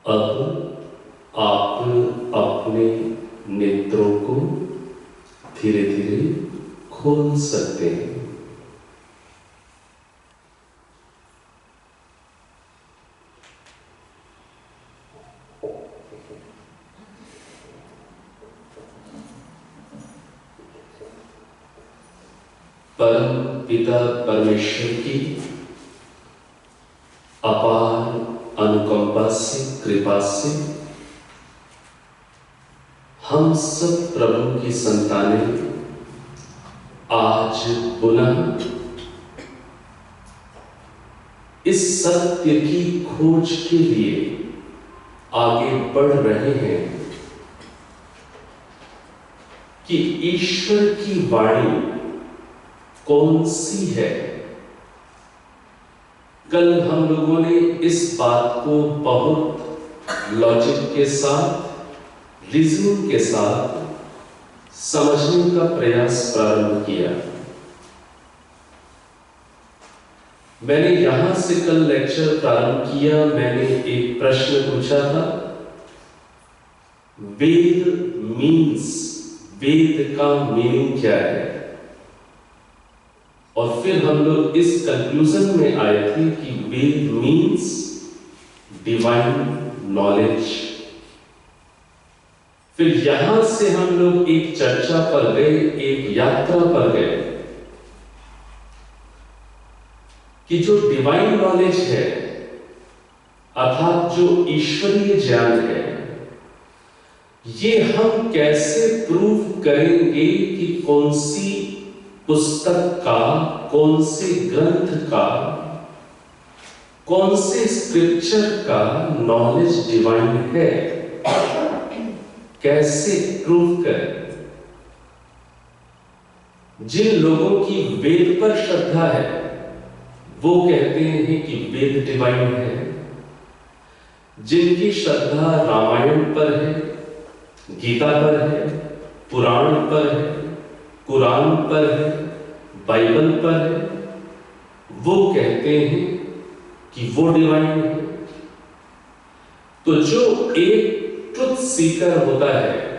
अब आप अपने नेत्रों को धीरे धीरे खोल सकते हैं। परम पिता परमेश्वर की अपार अनुकंपा से, कृपा से हम सब प्रभु की संतानें आज पुनः इस सत्य की खोज के लिए आगे बढ़ रहे हैं कि ईश्वर की वाणी कौन सी है। कल हम लोगों ने इस बात को बहुत लॉजिक के साथ, रीजनिंग के साथ समझने का प्रयास प्रारंभ किया। मैंने यहां से कल लेक्चर प्रारंभ किया। मैंने एक प्रश्न पूछा था, वेद मीन्स, वेद का मीनिंग क्या है। और फिर हम लोग इस कंक्लूजन में आए थे कि वेद मीन्स डिवाइन नॉलेज। फिर यहां से हम लोग एक चर्चा पर गए, एक यात्रा पर गए कि जो डिवाइन नॉलेज है अर्थात जो ईश्वरीय ज्ञान है, ये हम कैसे प्रूव करेंगे कि कौन सी पुस्तक का, कौन से ग्रंथ का, कौन से स्क्रिप्चर का नॉलेज डिवाइन है, कैसे प्रूव करें। जिन लोगों की वेद पर श्रद्धा है वो कहते हैं कि वेद डिवाइन है। जिनकी श्रद्धा रामायण पर है, गीता पर है, पुराण पर है, कुरान पर है, बाइबल पर है, वो कहते हैं कि वो डिवाइन है। तो जो एक ट्रुथ सीकर होता है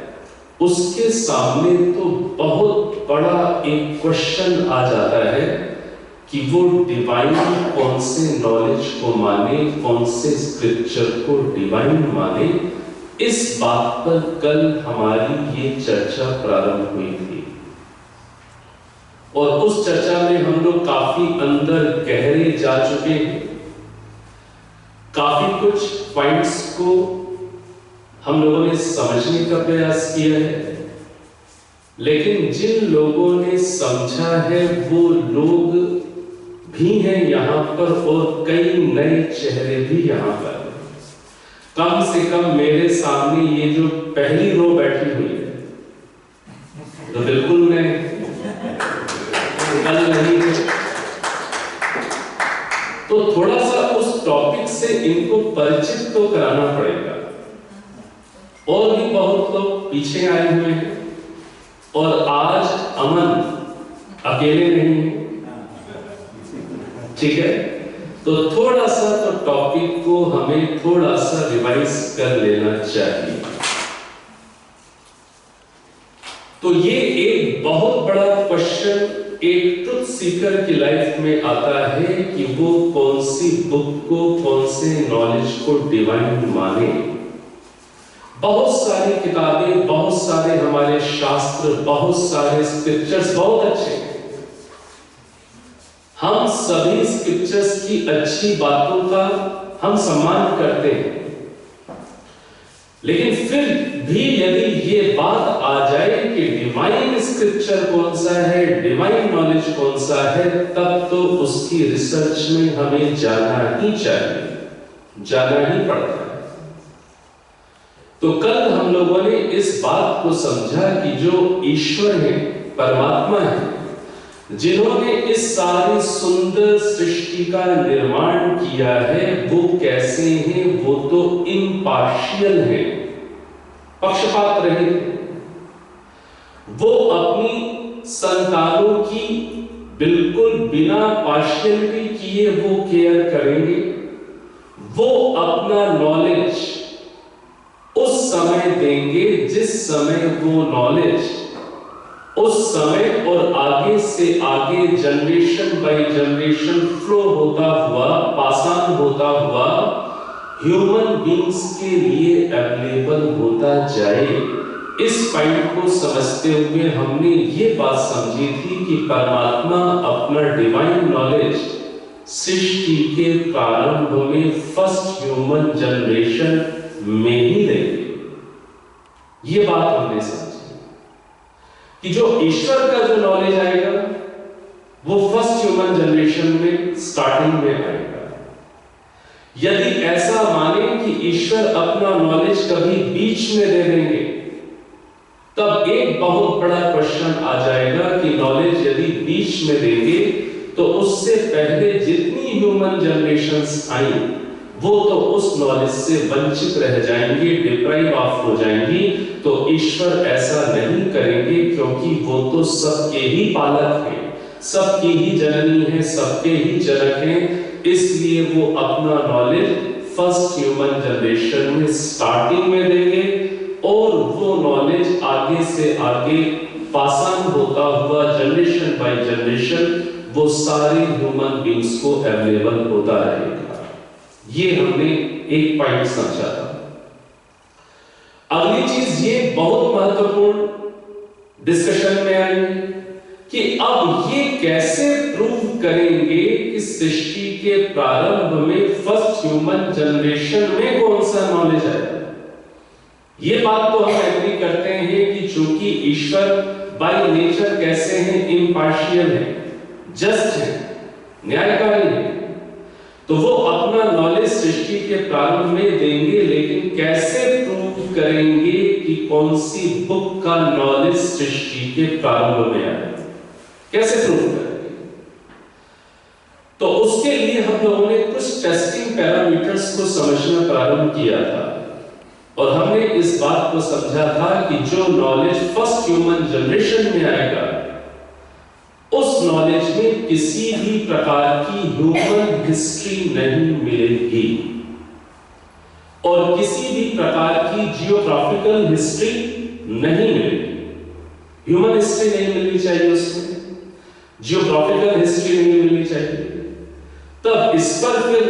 उसके सामने तो बहुत बड़ा एक क्वेश्चन आ जाता है कि वो डिवाइन कौन से नॉलेज को माने, कौन से स्क्रिप्चर को डिवाइन माने। इस बात पर कल हमारी ये चर्चा प्रारंभ हुई थी और उस चर्चा में हम लोग काफी अंदर गहरे जा चुके हैं। काफी कुछ पॉइंट्स को हम लोगों ने समझने का प्रयास किया है, लेकिन जिन लोगों ने समझा है वो लोग भी हैं यहाँ पर और कई नए चेहरे भी यहाँ पर। कम से कम मेरे सामने ये जो पहली रो बैठी हुई है तो बिल्कुल नए, कल नहीं है, तो थोड़ा सा उस टॉपिक से इनको परिचित तो कराना पड़ेगा। और भी बहुत लोग पीछे आए हुए हैं और आज अमन अकेले नहीं है, ठीक है? तो थोड़ा सा तो टॉपिक को हमें थोड़ा सा रिवाइज कर लेना चाहिए। तो ये एक बहुत बड़ा क्वेश्चन एक ट्रुथ सीकर की लाइफ में आता है कि वो कौन सी बुक को, कौन से नॉलेज को डिवाइन माने। बहुत सारी किताबें, बहुत सारे हमारे शास्त्र, बहुत सारे स्क्रिप्चर्स बहुत अच्छे हैं। हम सभी स्क्रिप्चर्स की अच्छी बातों का हम सम्मान करते हैं, लेकिन फिर भी यदि ये बात आ जाए कि डिवाइन स्क्रिप्चर कौन सा है, डिवाइन नॉलेज कौन सा है, तब तो उसकी रिसर्च में हमें जाना ही चाहिए, जाना ही पड़ता है। तो कल हम लोगों ने इस बात को समझा कि जो ईश्वर है, परमात्मा है, जिन्होंने इस सारी सुंदर सृष्टि का निर्माण किया है, वो कैसे हैं? वो तो इम्पार्शियल है, पक्षपात रहित। वो अपनी संतानों की बिल्कुल बिना पार्शियलिटी किए वो केयर करेंगे। वो अपना नॉलेज उस समय देंगे जिस समय वो नॉलेज उस समय और आगे से आगे जनरेशन बाय जनरेशन फ्लो होता हुआ, पासान होता हुआ ह्यूमन बींग्स के लिए अवेलेबल होता जाए। इस पॉइंट को समझते हुए हमने ये बात समझी थी कि परमात्मा अपना डिवाइन नॉलेज सृष्टि के प्रारंभ में फर्स्ट ह्यूमन जनरेशन में ही देंगे। ये बात हमने समझी कि जो ईश्वर का जो नॉलेज आएगा वो फर्स्ट ह्यूमन जनरेशन में स्टार्टिंग में आएगा। यदि ऐसा माने कि ईश्वर अपना नॉलेज कभी बीच में दे देंगे, तब एक बहुत बड़ा क्वेश्चन आ जाएगा कि नॉलेज यदि बीच में देंगे तो उससे पहले जितनी ह्यूमन जनरेशंस आई वो तो उस नॉलेज से वंचित रह जाएंगे, डिप्राइव ऑफ हो जाएंगी। तो ईश्वर ऐसा नहीं करेंगे, क्योंकि वो तो सबके ही पालक हैं, सबकी ही जननी है, सबके ही जनक हैं। इसलिए वो अपना नॉलेज फर्स्ट ह्यूमन जनरेशन में स्टार्टिंग में देंगे और वो नॉलेज आगे से आगे पास ऑन होता हुआ जनरेशन बाय जनरेशन वो सारे ह्यूमन बींग्स को अवेलेबल होता रहेगा। ये हमने एक पॉइंट समझा था। अगली चीज ये बहुत महत्वपूर्ण डिस्कशन में आई कि अब ये कैसे प्रूव करेंगे कि सृष्टि के प्रारंभ में फर्स्ट ह्यूमन जनरेशन में कौन सा नॉलेज है। ये बात तो हम एग्री करते हैं कि चूंकि ईश्वर बाय नेचर कैसे हैं, इम्पार्शियल है, जस्ट है, न्यायकारी है, तो वो अपना नॉलेज सृष्टि के प्रारंभ में देंगे। लेकिन कैसे प्रूव करेंगे कि कौन सी बुक का नॉलेज सृष्टि के प्रारंभ में आया, कैसे प्रूव करेंगे? तो उसके लिए हम लोगों ने कुछ टेस्टिंग पैरामीटर्स को समझना प्रारंभ किया था और हमने इस बात को समझा था कि जो नॉलेज फर्स्ट ह्यूमन जनरेशन में आएगा उस नॉलेज में किसी भी प्रकार की ह्यूमन हिस्ट्री नहीं मिलेगी और किसी भी प्रकार की जियोग्राफिकल हिस्ट्री नहीं मिलेगी। ह्यूमन हिस्ट्री नहीं मिलनी चाहिए, उसमें जियोग्राफिकल हिस्ट्री नहीं मिलनी चाहिए। तब इस पर फिर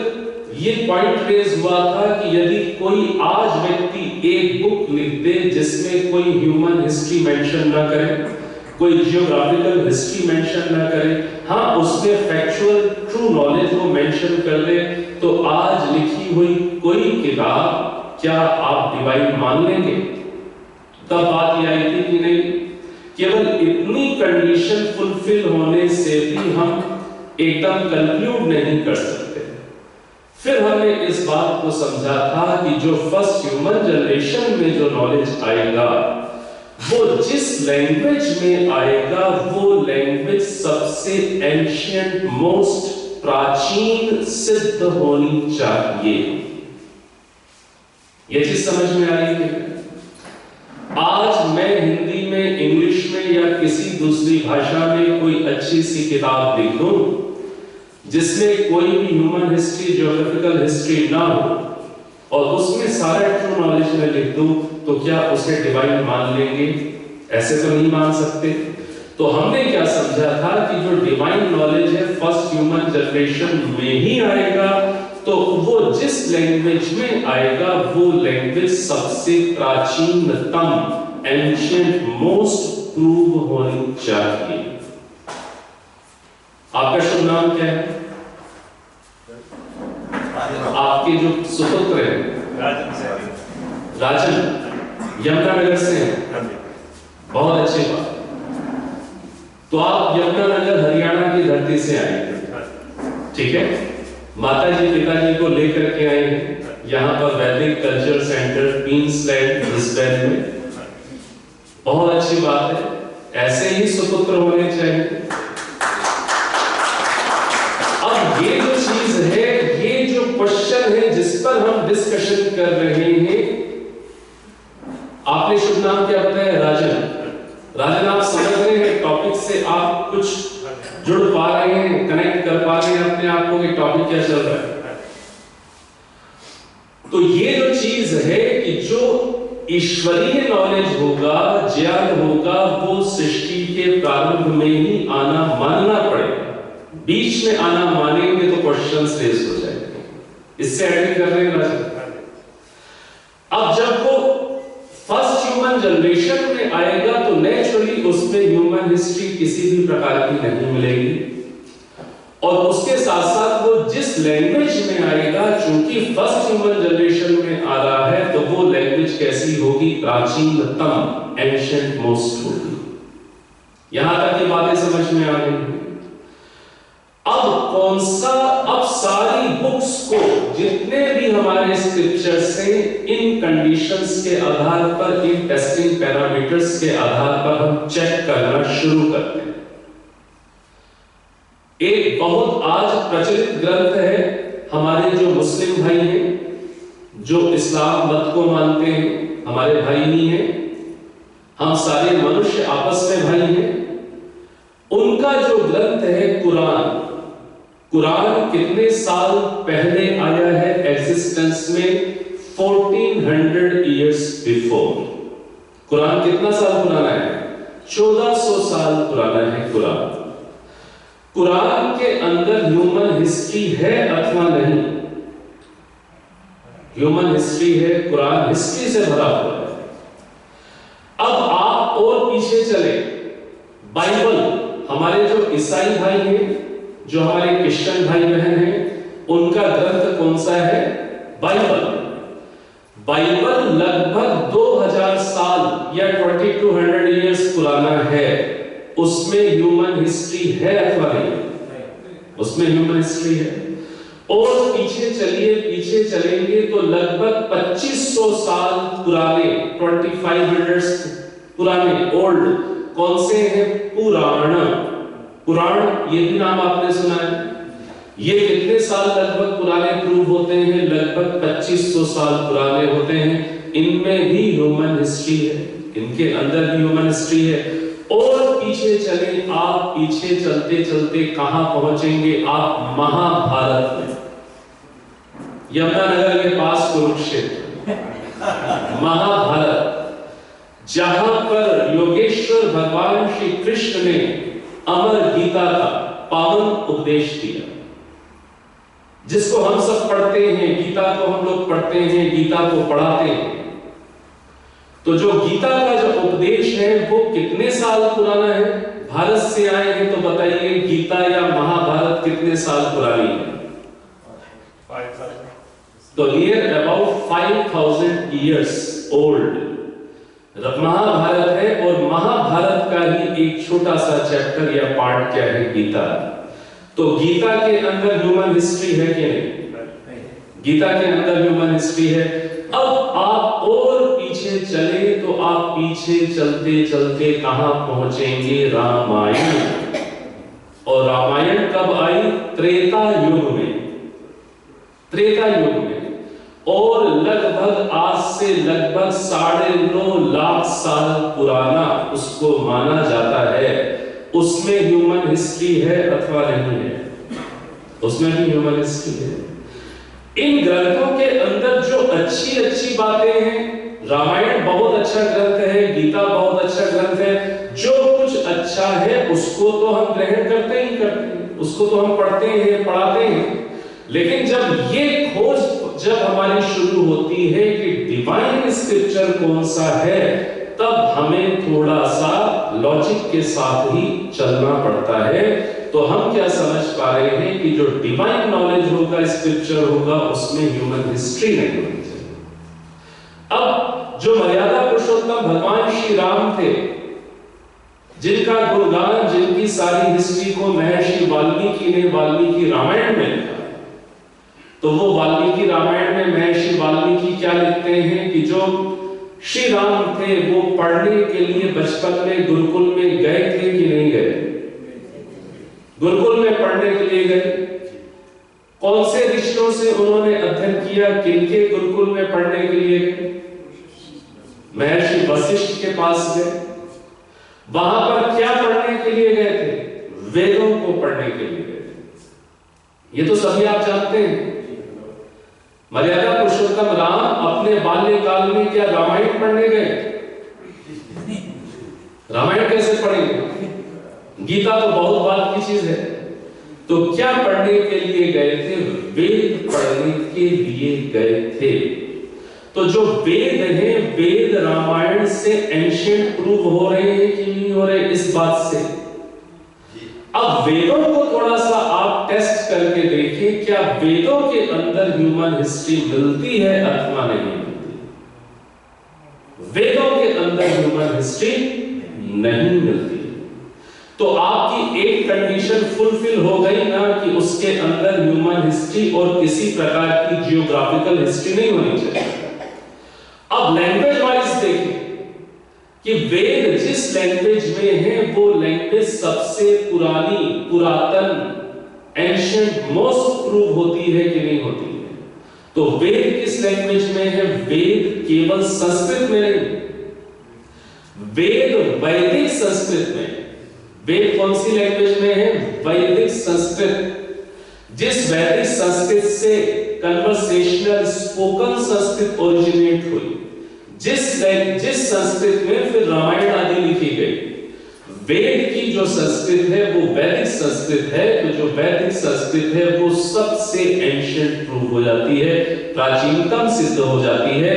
ये पॉइंट रेज हुआ था कि यदि कोई आज व्यक्ति एक बुक लिख दे जिसमें कोई ह्यूमन हिस्ट्री मेंशन ना करे, कोई जियोग्राफिकल हिस्ट्री मेंशन ना करे, हाँ उसमें फैक्चुअल ट्रू नॉलेज को मेंशन कर दे, तो आज लिखी हुई कोई किताब क्या आप डिवाइन मान लेंगे? तब बात यह आई थी कि नहीं, केवल इतनी कंडीशन फुलफिल होने से भी हम एकदम कंक्लूड नहीं कर सकते। फिर हमने इस बात को समझा था कि जो फर्स्ट ह्यूमन जनरेशन में जो नॉलेज आएगा, वो जिस लैंग्वेज में आएगा, वो लैंग्वेज सबसे एंशिएंट, मोस्ट प्राचीन सिद्ध होनी चाहिए। ये चीज समझ में आ रही है? आज मैं हिंदी में, इंग्लिश में या किसी दूसरी भाषा में कोई अच्छी सी किताब लिख दूं जिसमें कोई भी ह्यूमन हिस्ट्री, ज्योग्राफिकल हिस्ट्री ना हो, और उसमें सारा ट्रू नॉलेज में लिख दूं, तो क्या उसे डिवाइन मान लेंगे? ऐसे तो नहीं मान सकते। तो हमने क्या समझा था कि जो डिवाइन नॉलेज है फर्स्ट ह्यूमन जनरेशन में ही आएगा, तो वो जिस लैंग्वेज में आएगा वो लैंग्वेज सबसे प्राचीनतम, एंशिएंट, मोस्ट प्रूव होनी चाहिए। आपका शुभ नाम क्या है? आपके जो सुपुत्र हैं राजन, यमुनानगर से हैं, बहुत अच्छी बात। तो आप यमुनानगर हरियाणा की धरती से आए हैं, ठीक है? माताजी पिताजी को लेकर के आए हैं यहाँ पर वैदिक कल्चर सेंटर क्वींसलैंड ब्रिस्बेन में। बहुत अच्छी बात है, ऐसे ही सुपुत्र होने चाहिए। अब ये जो चीज है, ये जो क्वेश्चन है जिस पर हम डिस्कशन कर रहे हैं, आपने शुभ नाम क्या बताया? राजन। राजन, आप समझ रहे हैं टॉपिक से, आप कुछ जुड़ पा रहे हैं, कनेक्ट कर पा रहे हैं अपने आप को कि टॉपिक क्या चल रहा है? तो ये जो चीज है कि जो ईश्वरीय नॉलेज होगा, ज्ञान होगा, वो सृष्टि के प्रारंभ में ही आना मानना पड़ेगा। बीच में आना मानेंगे तो क्वेश्चंस रेज हो जाएंगे। इससे एग्री कर रहे हैं राजन? अब जब वो फर्स्ट ह्यूमन जनरेशन में आएगा तो नेचुरली उसमें ह्यूमन हिस्ट्री किसी भी प्रकार की नहीं मिलेगी, और उसके साथ साथ वो जिस लैंग्वेज में आएगा, चूंकि फर्स्ट ह्यूमन जनरेशन में आ रहा है, तो वो लैंग्वेज कैसी होगी? प्राचीनतम, एंशिएंट मोस्ट होगी। यहां तक की बातें समझ में आ गई। अब सारी बुक्स को, जितने भी हमारे स्क्रिप्चर्स हैं, इन कंडीशंस के आधार पर, इन टेस्टिंग पैरामीटर्स के आधार पर हम चेक करना शुरू करते हैं। एक बहुत आज प्रचलित ग्रंथ है, हमारे जो मुस्लिम भाई हैं, जो इस्लाम मत को मानते हैं, हमारे भाई नहीं हैं, हम सारे मनुष्य आपस में भाई हैं। उनका जो ग्रंथ है कुरान, कुरान कितने साल पहले आया है एग्जिस्टेंस में? 1400 इयर्स बिफोर। कुरान कितना साल पुराना है? 1400 साल पुराना है कुरान। कुरान के अंदर ह्यूमन हिस्ट्री है अथवा नहीं? ह्यूमन हिस्ट्री है, कुरान हिस्ट्री से भरा हुआ है। अब आप और पीछे चले, बाइबल, हमारे जो ईसाई भाई हैं, जो हमारे क्रिश्चियन भाई बहन हैं, उनका ग्रंथ कौन सा है? बाइबल। बाइबल लगभग 2000 साल या 2200 इयर्स पुराना है। उसमें ह्यूमन हिस्ट्री है अथवा नहीं? उसमें ह्यूमन हिस्ट्री है। और पीछे चलिए, पीछे चलेंगे तो लगभग 2500 साल पुराने, 2500 पुराने ओल्ड कौन से हैं? पुराण। पुराण, ये भी नाम आपने सुना है। ये कितने साल लगभग पुराने प्रूव होते हैं? लगभग 2500 साल पुराने होते हैं। इनमें भी ह्यूमन हिस्ट्री है, इनके अंदर भी ह्यूमन हिस्ट्री है। और पीछे चले, आप पीछे चलते चलते कहां पहुंचेंगे? आप महाभारत में, यमुनानगर के पास कुरुक्षेत्र, महाभारत, जहां पर योगेश्वर भगवान श्री कृष्ण ने अमर गीता का पावन उपदेश दिया, जिसको हम सब पढ़ते हैं। गीता को हम लोग पढ़ते हैं, गीता को पढ़ाते हैं। तो जो गीता का जो उपदेश है वो कितने साल पुराना है? भारत से आए हैं तो बताइए, गीता या महाभारत कितने साल पुरानी है? तो near about 5000 years old Mahabharata है। और महाभारत का ही एक छोटा सा चैप्टर या पार्ट क्या है? गीता। तो गीता के अंदर ह्यूमन हिस्ट्री है कि नहीं? गीता के अंदर ह्यूमन हिस्ट्री है। अब आप और पीछे चले तो आप पीछे चलते चलते कहां पहुंचेंगे? रामायण। और रामायण कब आई? त्रेता युग में। त्रेता युग में। और लगभग आज से लगभग 9.5 लाख साल पुराना उसको माना जाता है। उसमें ह्यूमन हिस्ट्री है अथवा नहीं है? उसमें भी ह्यूमन हिस्ट्री है। इन ग्रंथों के अंदर जो अच्छी अच्छी बातें हैं, रामायण बहुत अच्छा ग्रंथ है, गीता बहुत अच्छा ग्रंथ है। जो कुछ अच्छा है उसको तो हम ग्रहण करते ही करते हैं, उसको तो हम पढ़ते हैं, पढ़ाते हैं। लेकिन जब ये खोज जब हमारी शुरू होती है कि डिवाइन स्क्रिप्चर कौन सा है, तब हमें थोड़ा सा लॉजिक के साथ ही चलना पड़ता है। तो हम क्या समझ पा रहे हैं कि जो डिवाइन नॉलेज होगा, स्क्रिप्चर होगा, उसमें ह्यूमन हिस्ट्री नहीं होनी चाहिए। अब जो मर्यादा पुरुषोत्तम भगवान श्री राम थे, जिनका गुणगान, जिनकी सारी हिस्ट्री को महर्षि वाल्मीकि ने वाल्मीकि रामायण में लिखा, तो वो वाल्मीकि रामायण में महर्षि वाल्मीकि क्या लिखते हैं कि जो श्री राम थे वो पढ़ने के लिए बचपन में गुरुकुल में गए थे कि नहीं गए? गुरुकुल में पढ़ने के लिए गए। कौन से ऋषियों से उन्होंने अध्ययन किया? किनके गुरुकुल में पढ़ने के लिए गए? महर्षि वशिष्ठ के पास गए। वहां पर क्या पढ़ने के लिए गए थे? वेदों को पढ़ने के लिए गए थे। ये तो सभी आप जानते हैं। मर्यादा पुरुषोत्तम राम अपने बाल्यकाल में क्या रामायण पढ़ने गए? रामायण कैसे पढ़ेंगे? गीता तो बहुत बात की चीज है। तो क्या पढ़ने के लिए गए थे? वेद पढ़ने के लिए गए थे। तो जो वेद हैं, वेद रामायण से एंशिएंट प्रूव हो रहे हैं कि नहीं हो रहे, इस बात से। अब वेदों को थोड़ा सा आप टेस्ट करके देखें, क्या वेदों के अंदर ह्यूमन हिस्ट्री मिलती है अथवा नहीं मिलती? वेदों के अंदर ह्यूमन हिस्ट्री नहीं मिलती। तो आपकी एक कंडीशन फुलफिल हो गई ना कि उसके अंदर ह्यूमन हिस्ट्री और किसी प्रकार की जियोग्राफिकल हिस्ट्री नहीं होनी चाहिए। अब लैंग्वेज वाइज देखें कि वेद जिस लैंग्वेज में है वो लैंग्वेज सबसे पुरानी, पुरातन, एंशिएंट, मोस्ट प्रूव होती है कि नहीं होती है? तो वेद किस लैंग्वेज में है? वेद केवल संस्कृत में नहीं, वेद वैदिक संस्कृत में। वेद कौन सी लैंग्वेज में है? वैदिक संस्कृत। जिस वैदिक संस्कृत से कन्वर्सेशनल स्पोकन संस्कृत ओरिजिनेट हुई, जिस संस्कृत में फिर रामायण आदि लिखी गई, वेद की जो संस्कृत है वो वैदिक संस्कृत है। तो जो वैदिक संस्कृत है वो सबसे एंशिएंट प्रूव हो जाती है, प्राचीनतम सिद्ध हो जाती है।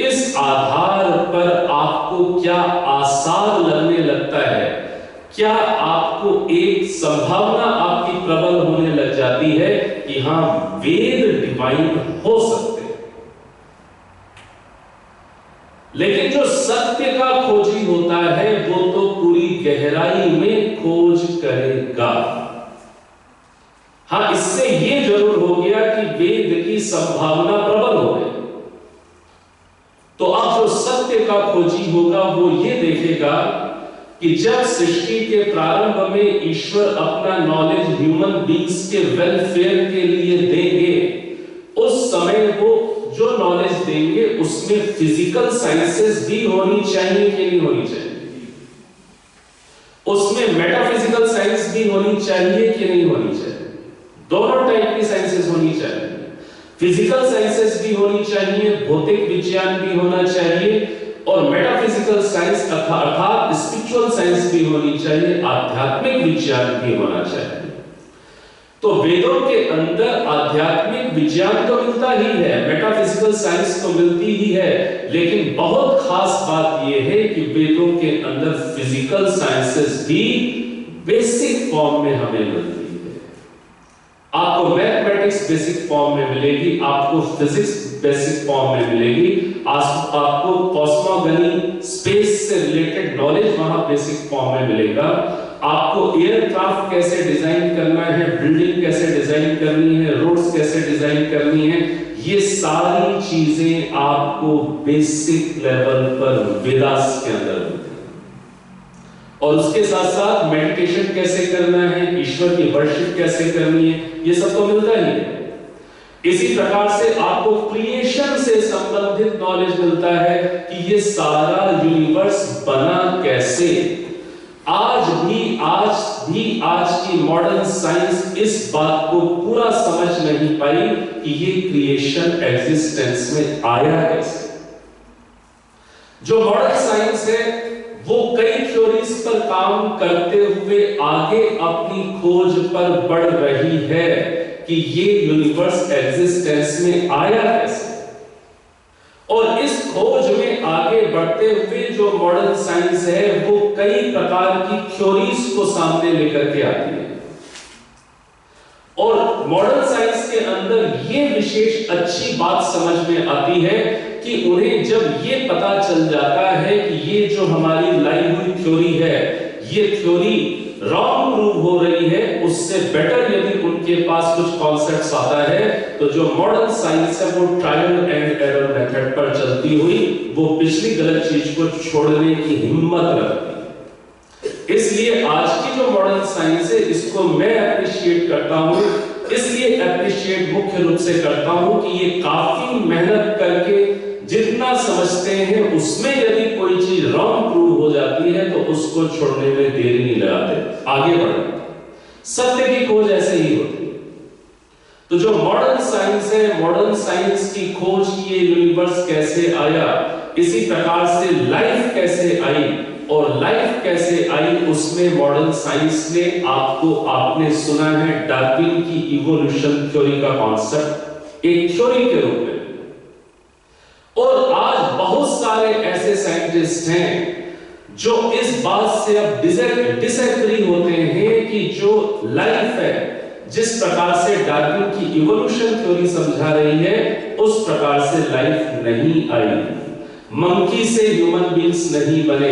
इस आधार पर आपको क्या आसार लगने लगता है, क्या आपको एक संभावना आपकी प्रबल होने लग जाती है कि हां, वेद डिवाइन हो सकते हैं। लेकिन जो सत्य का खोजी होता है वो तो पूरी गहराई में खोज करेगा। हां, इससे ये जरूर हो गया कि वेद की संभावना प्रबल हो गई। तो अब जो सत्य का खोजी होगा वो ये देखेगा कि जब सृष्टि के प्रारंभ में ईश्वर अपना नॉलेज ह्यूमन बीइंग्स के वेलफेयर के लिए देंगे, उस समय वो जो नॉलेज देंगे उसमें फिजिकल साइंसेस भी होनी चाहिए कि नहीं होनी चाहिए? उसमें मेटाफिजिकल साइंस भी होनी चाहिए कि नहीं होनी चाहिए? दोनों टाइप की साइंसेस होनी चाहिए। फिजिकल साइंसेस भी होनी चाहिए, भौतिक विज्ञान भी होना चाहिए, और मेटाफिजिकल साइंस अर्थात स्पिरिचुअल साइंस भी होनी चाहिए, आध्यात्मिक विज्ञान भी होना चाहिए। तो वेदों के अंदर आध्यात्मिक विज्ञान तो मिलता ही है, मेटाफिजिकल साइंस तो मिलती ही है, लेकिन बहुत खास बात यह है कि वेदों के अंदर फिजिकल साइंसेस भी बेसिक फॉर्म में हमें मिलती है। आपको मैथमेटिक्स बेसिक फॉर्म में मिलेगी, आपको फिजिक्स बेसिक फॉर्म में मिलेगी, आपको कॉस्मोगनी स्पेस से रिलेटेड नॉलेज वहां बेसिक फॉर्म में मिलेगा। आपको एयरक्राफ्ट कैसे डिजाइन करना है, बिल्डिंग कैसे डिजाइन करनी है, रोड्स कैसे डिजाइन करनी है, ये सारी चीजें आपको बेसिक लेवल पर वेदास के अंदर मिलती है। और उसके साथ साथ मेडिटेशन कैसे करना है, ईश्वर की वर्शिप कैसे करनी है, ये सब तो मिलता ही है। इसी प्रकार से आपको क्रिएशन से संबंधित नॉलेज मिलता है कि ये सारा यूनिवर्स बना कैसे। आज भी की मॉडर्न साइंस इस बात को पूरा समझ नहीं पाई कि ये क्रिएशन एग्जिस्टेंस में आया कैसे। जो मॉडर्न साइंस है वो कई थ्योरीज पर काम करते हुए आगे अपनी खोज पर बढ़ रही है कि ये यूनिवर्स एग्जिस्टेंस में आया कैसे। और इस खोज में आगे बढ़ते हुए जो मॉडर्न साइंस है वो कई प्रकार की थ्योरीज को सामने लेकर के आती है। और मॉडर्न साइंस के अंदर ये विशेष अच्छी बात समझ में आती है कि उन्हें जब ये पता चल जाता है कि ये जो हमारी लाई हुई थ्योरी है ये थ्योरी रॉन्ग प्रूव हो रही है, उससे बेटर यदि उनके पास कुछ कॉन्सेप्ट्स आता है तो जो मॉडर्न साइंस है वो ट्रायल एंड एरर मेथड पर चलती हुई वो पिछली गलत चीज को छोड़ने की हिम्मत रखती है। इसलिए आज की जो मॉडर्न साइंस है इसको मैं अप्रिशिएट करता हूं, इसलिए अप्रिशिएट मुख्य रूप से करता हूं कि ये काफी मेहनत करके जितना समझते हैं उसमें यदि कोई चीज रॉन्ग प्रूव हो जाती है तो उसको छोड़ने में देरी नहीं लगाते, आगे बढ़ते। सत्य की खोज ऐसे ही होती है। तो जो मॉडर्न साइंस है, मॉडर्न साइंस की खोज की ये यूनिवर्स कैसे आया, इसी प्रकार से लाइफ कैसे आई और लाइफ कैसे आई उसमें मॉडर्न साइंस ने आपने सुना है डार्विन की इवोल्यूशन थ्योरी का कॉन्सेप्ट एक थ्योरी के रूप में। और आज बहुत सारे ऐसे साइंटिस्ट हैं जो इस बात से अब डिसएग्री होते हैं कि जो लाइफ है जिस प्रकार से डार्विन की इवोल्यूशन थ्योरी समझा रही है उस प्रकार से लाइफ नहीं आई, मंकी से ह्यूमन बीइंग्स नहीं बने।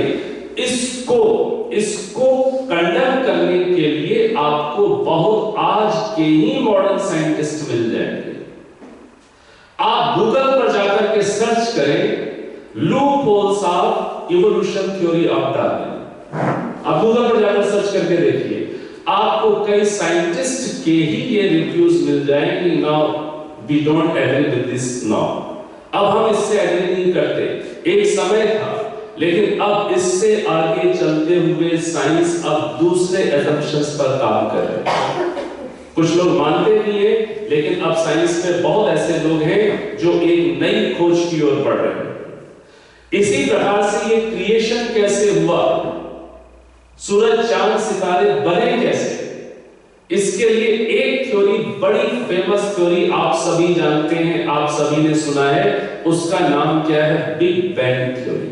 इसको कंडेम करने के लिए आपको बहुत आज के ही मॉडर्न साइंटिस्ट मिल जाएंगे। आप गूगल पर जाकर के सर्च करें loop holes of evolution theory of Darwin, आप गूगल पर जाकर सर्च करके देखिए, आपको कई साइंटिस्ट के ही ये रिव्यूज मिल जाएंगे। Now we don't agree with this now, अब हम इससे एग्री नहीं करते। एक समय था, लेकिन अब इससे आगे चलते हुए साइंस अब दूसरे एजम्पशंस पर काम कर रहे हैं। कुछ लोग मानते भी हैं, लेकिन अब साइंस में बहुत ऐसे लोग हैं जो एक नई खोज की ओर बढ़ रहे हैं। इसी प्रकार से ये क्रिएशन कैसे हुआ, सूरज चांद सितारे बने कैसे, इसके लिए एक थ्योरी, बड़ी फेमस थ्योरी आप सभी जानते हैं, आप सभी ने सुना है, उसका नाम क्या है? Big bang theory.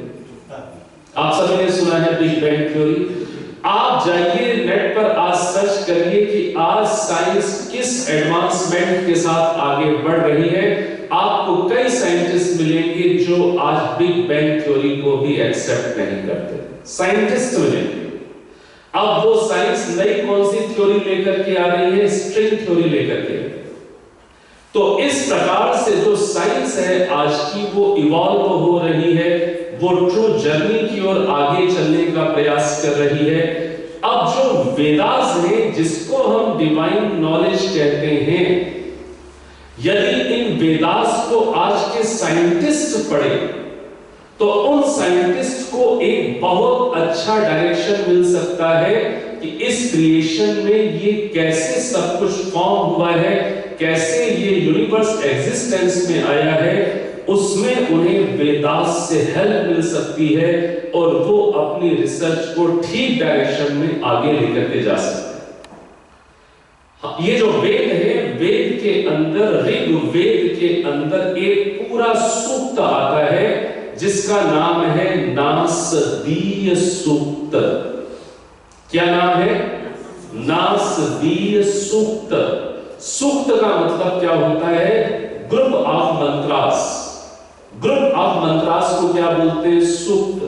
आप सभी ने सुना है बिग बैंग थ्योरी। आप जाइए नेट पर आज सर्च करिए कि आज साइंस किस एडवांसमेंट के साथ आगे बढ़ रही है। आपको कई साइंटिस्ट मिलेंगे जो आज बिग बैंग थ्योरी को भी एक्सेप्ट नहीं करते, साइंटिस्ट मिलेंगे। अब वो साइंस नई कौन सी थ्योरी लेकर के आ रही है? स्ट्रिंग थ्योरी लेकर के। तो इस प्रकार से जो साइंस है आज की वो इवॉल्व हो रही है, वो ट्रू जर्नी की ओर आगे चलने का प्रयास कर रही है। अब जो वेदास है जिसको हम डिवाइन नॉलेज कहते हैं, यदि इन वेदास को आज के साइंटिस्ट पढ़े तो उन साइंटिस्ट को एक बहुत अच्छा डायरेक्शन मिल सकता है कि इस क्रिएशन में ये कैसे सब कुछ फॉर्म हुआ है, कैसे ये यूनिवर्स एग्जिस्टेंस में आया है, उसमें उन्हें वेदास से हेल्प मिल सकती है और वो अपनी रिसर्च को ठीक डायरेक्शन में आगे लेकर के जा सकते हैं। ये जो वेद है, वेद के अंदर, ऋग्वेद के अंदर एक पूरा सूक्त आता है जिसका नाम है नासदीय सूक्त। क्या नाम है? नासदीय सूक्त। सूक्त का मतलब क्या होता है? Group of mantras. Group of mantras को क्या बोलते हैं? सूक्त।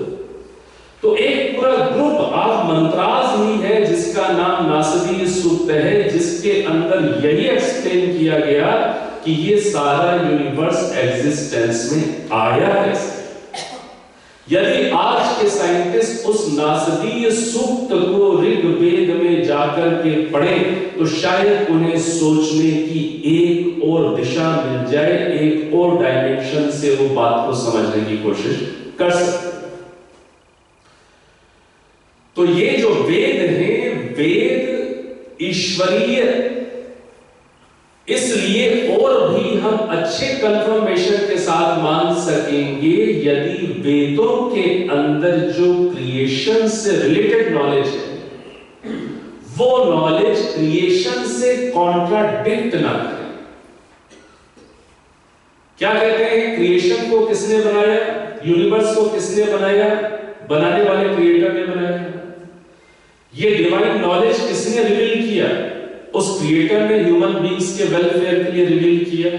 तो एक पूरा ग्रुप ऑफ मंत्रास ही है जिसका नाम नासदीय सूक्त है, जिसके अंदर यही एक्सप्लेन किया गया कि ये सारा यूनिवर्स एग्जिस्टेंस में आया है। यदि आज के साइंटिस्ट उस नासदीय सूक्त को ऋग्वेद में जाकर के पढ़ें तो शायद उन्हें सोचने की एक और दिशा मिल जाए, एक और डायमेंशन से वो बात को समझने की कोशिश कर सकते। तो ये जो वेद है, वेद ईश्वरीय, इसलिए और भी हम अच्छे कंफर्मेशन के साथ मान सकेंगे यदि वेदों के अंदर जो क्रिएशन से रिलेटेड नॉलेज है वो नॉलेज क्रिएशन से कॉन्ट्राडिक्ट ना करे। क्या कहते हैं? क्रिएशन को किसने बनाया? यूनिवर्स को किसने बनाया? बनाने वाले क्रिएटर ने बनाया। ये डिवाइन नॉलेज किसने रिवील किया? उस क्रिएटर ने ह्यूमन बीइंग्स के वेलफेयर के लिए रिवील किया।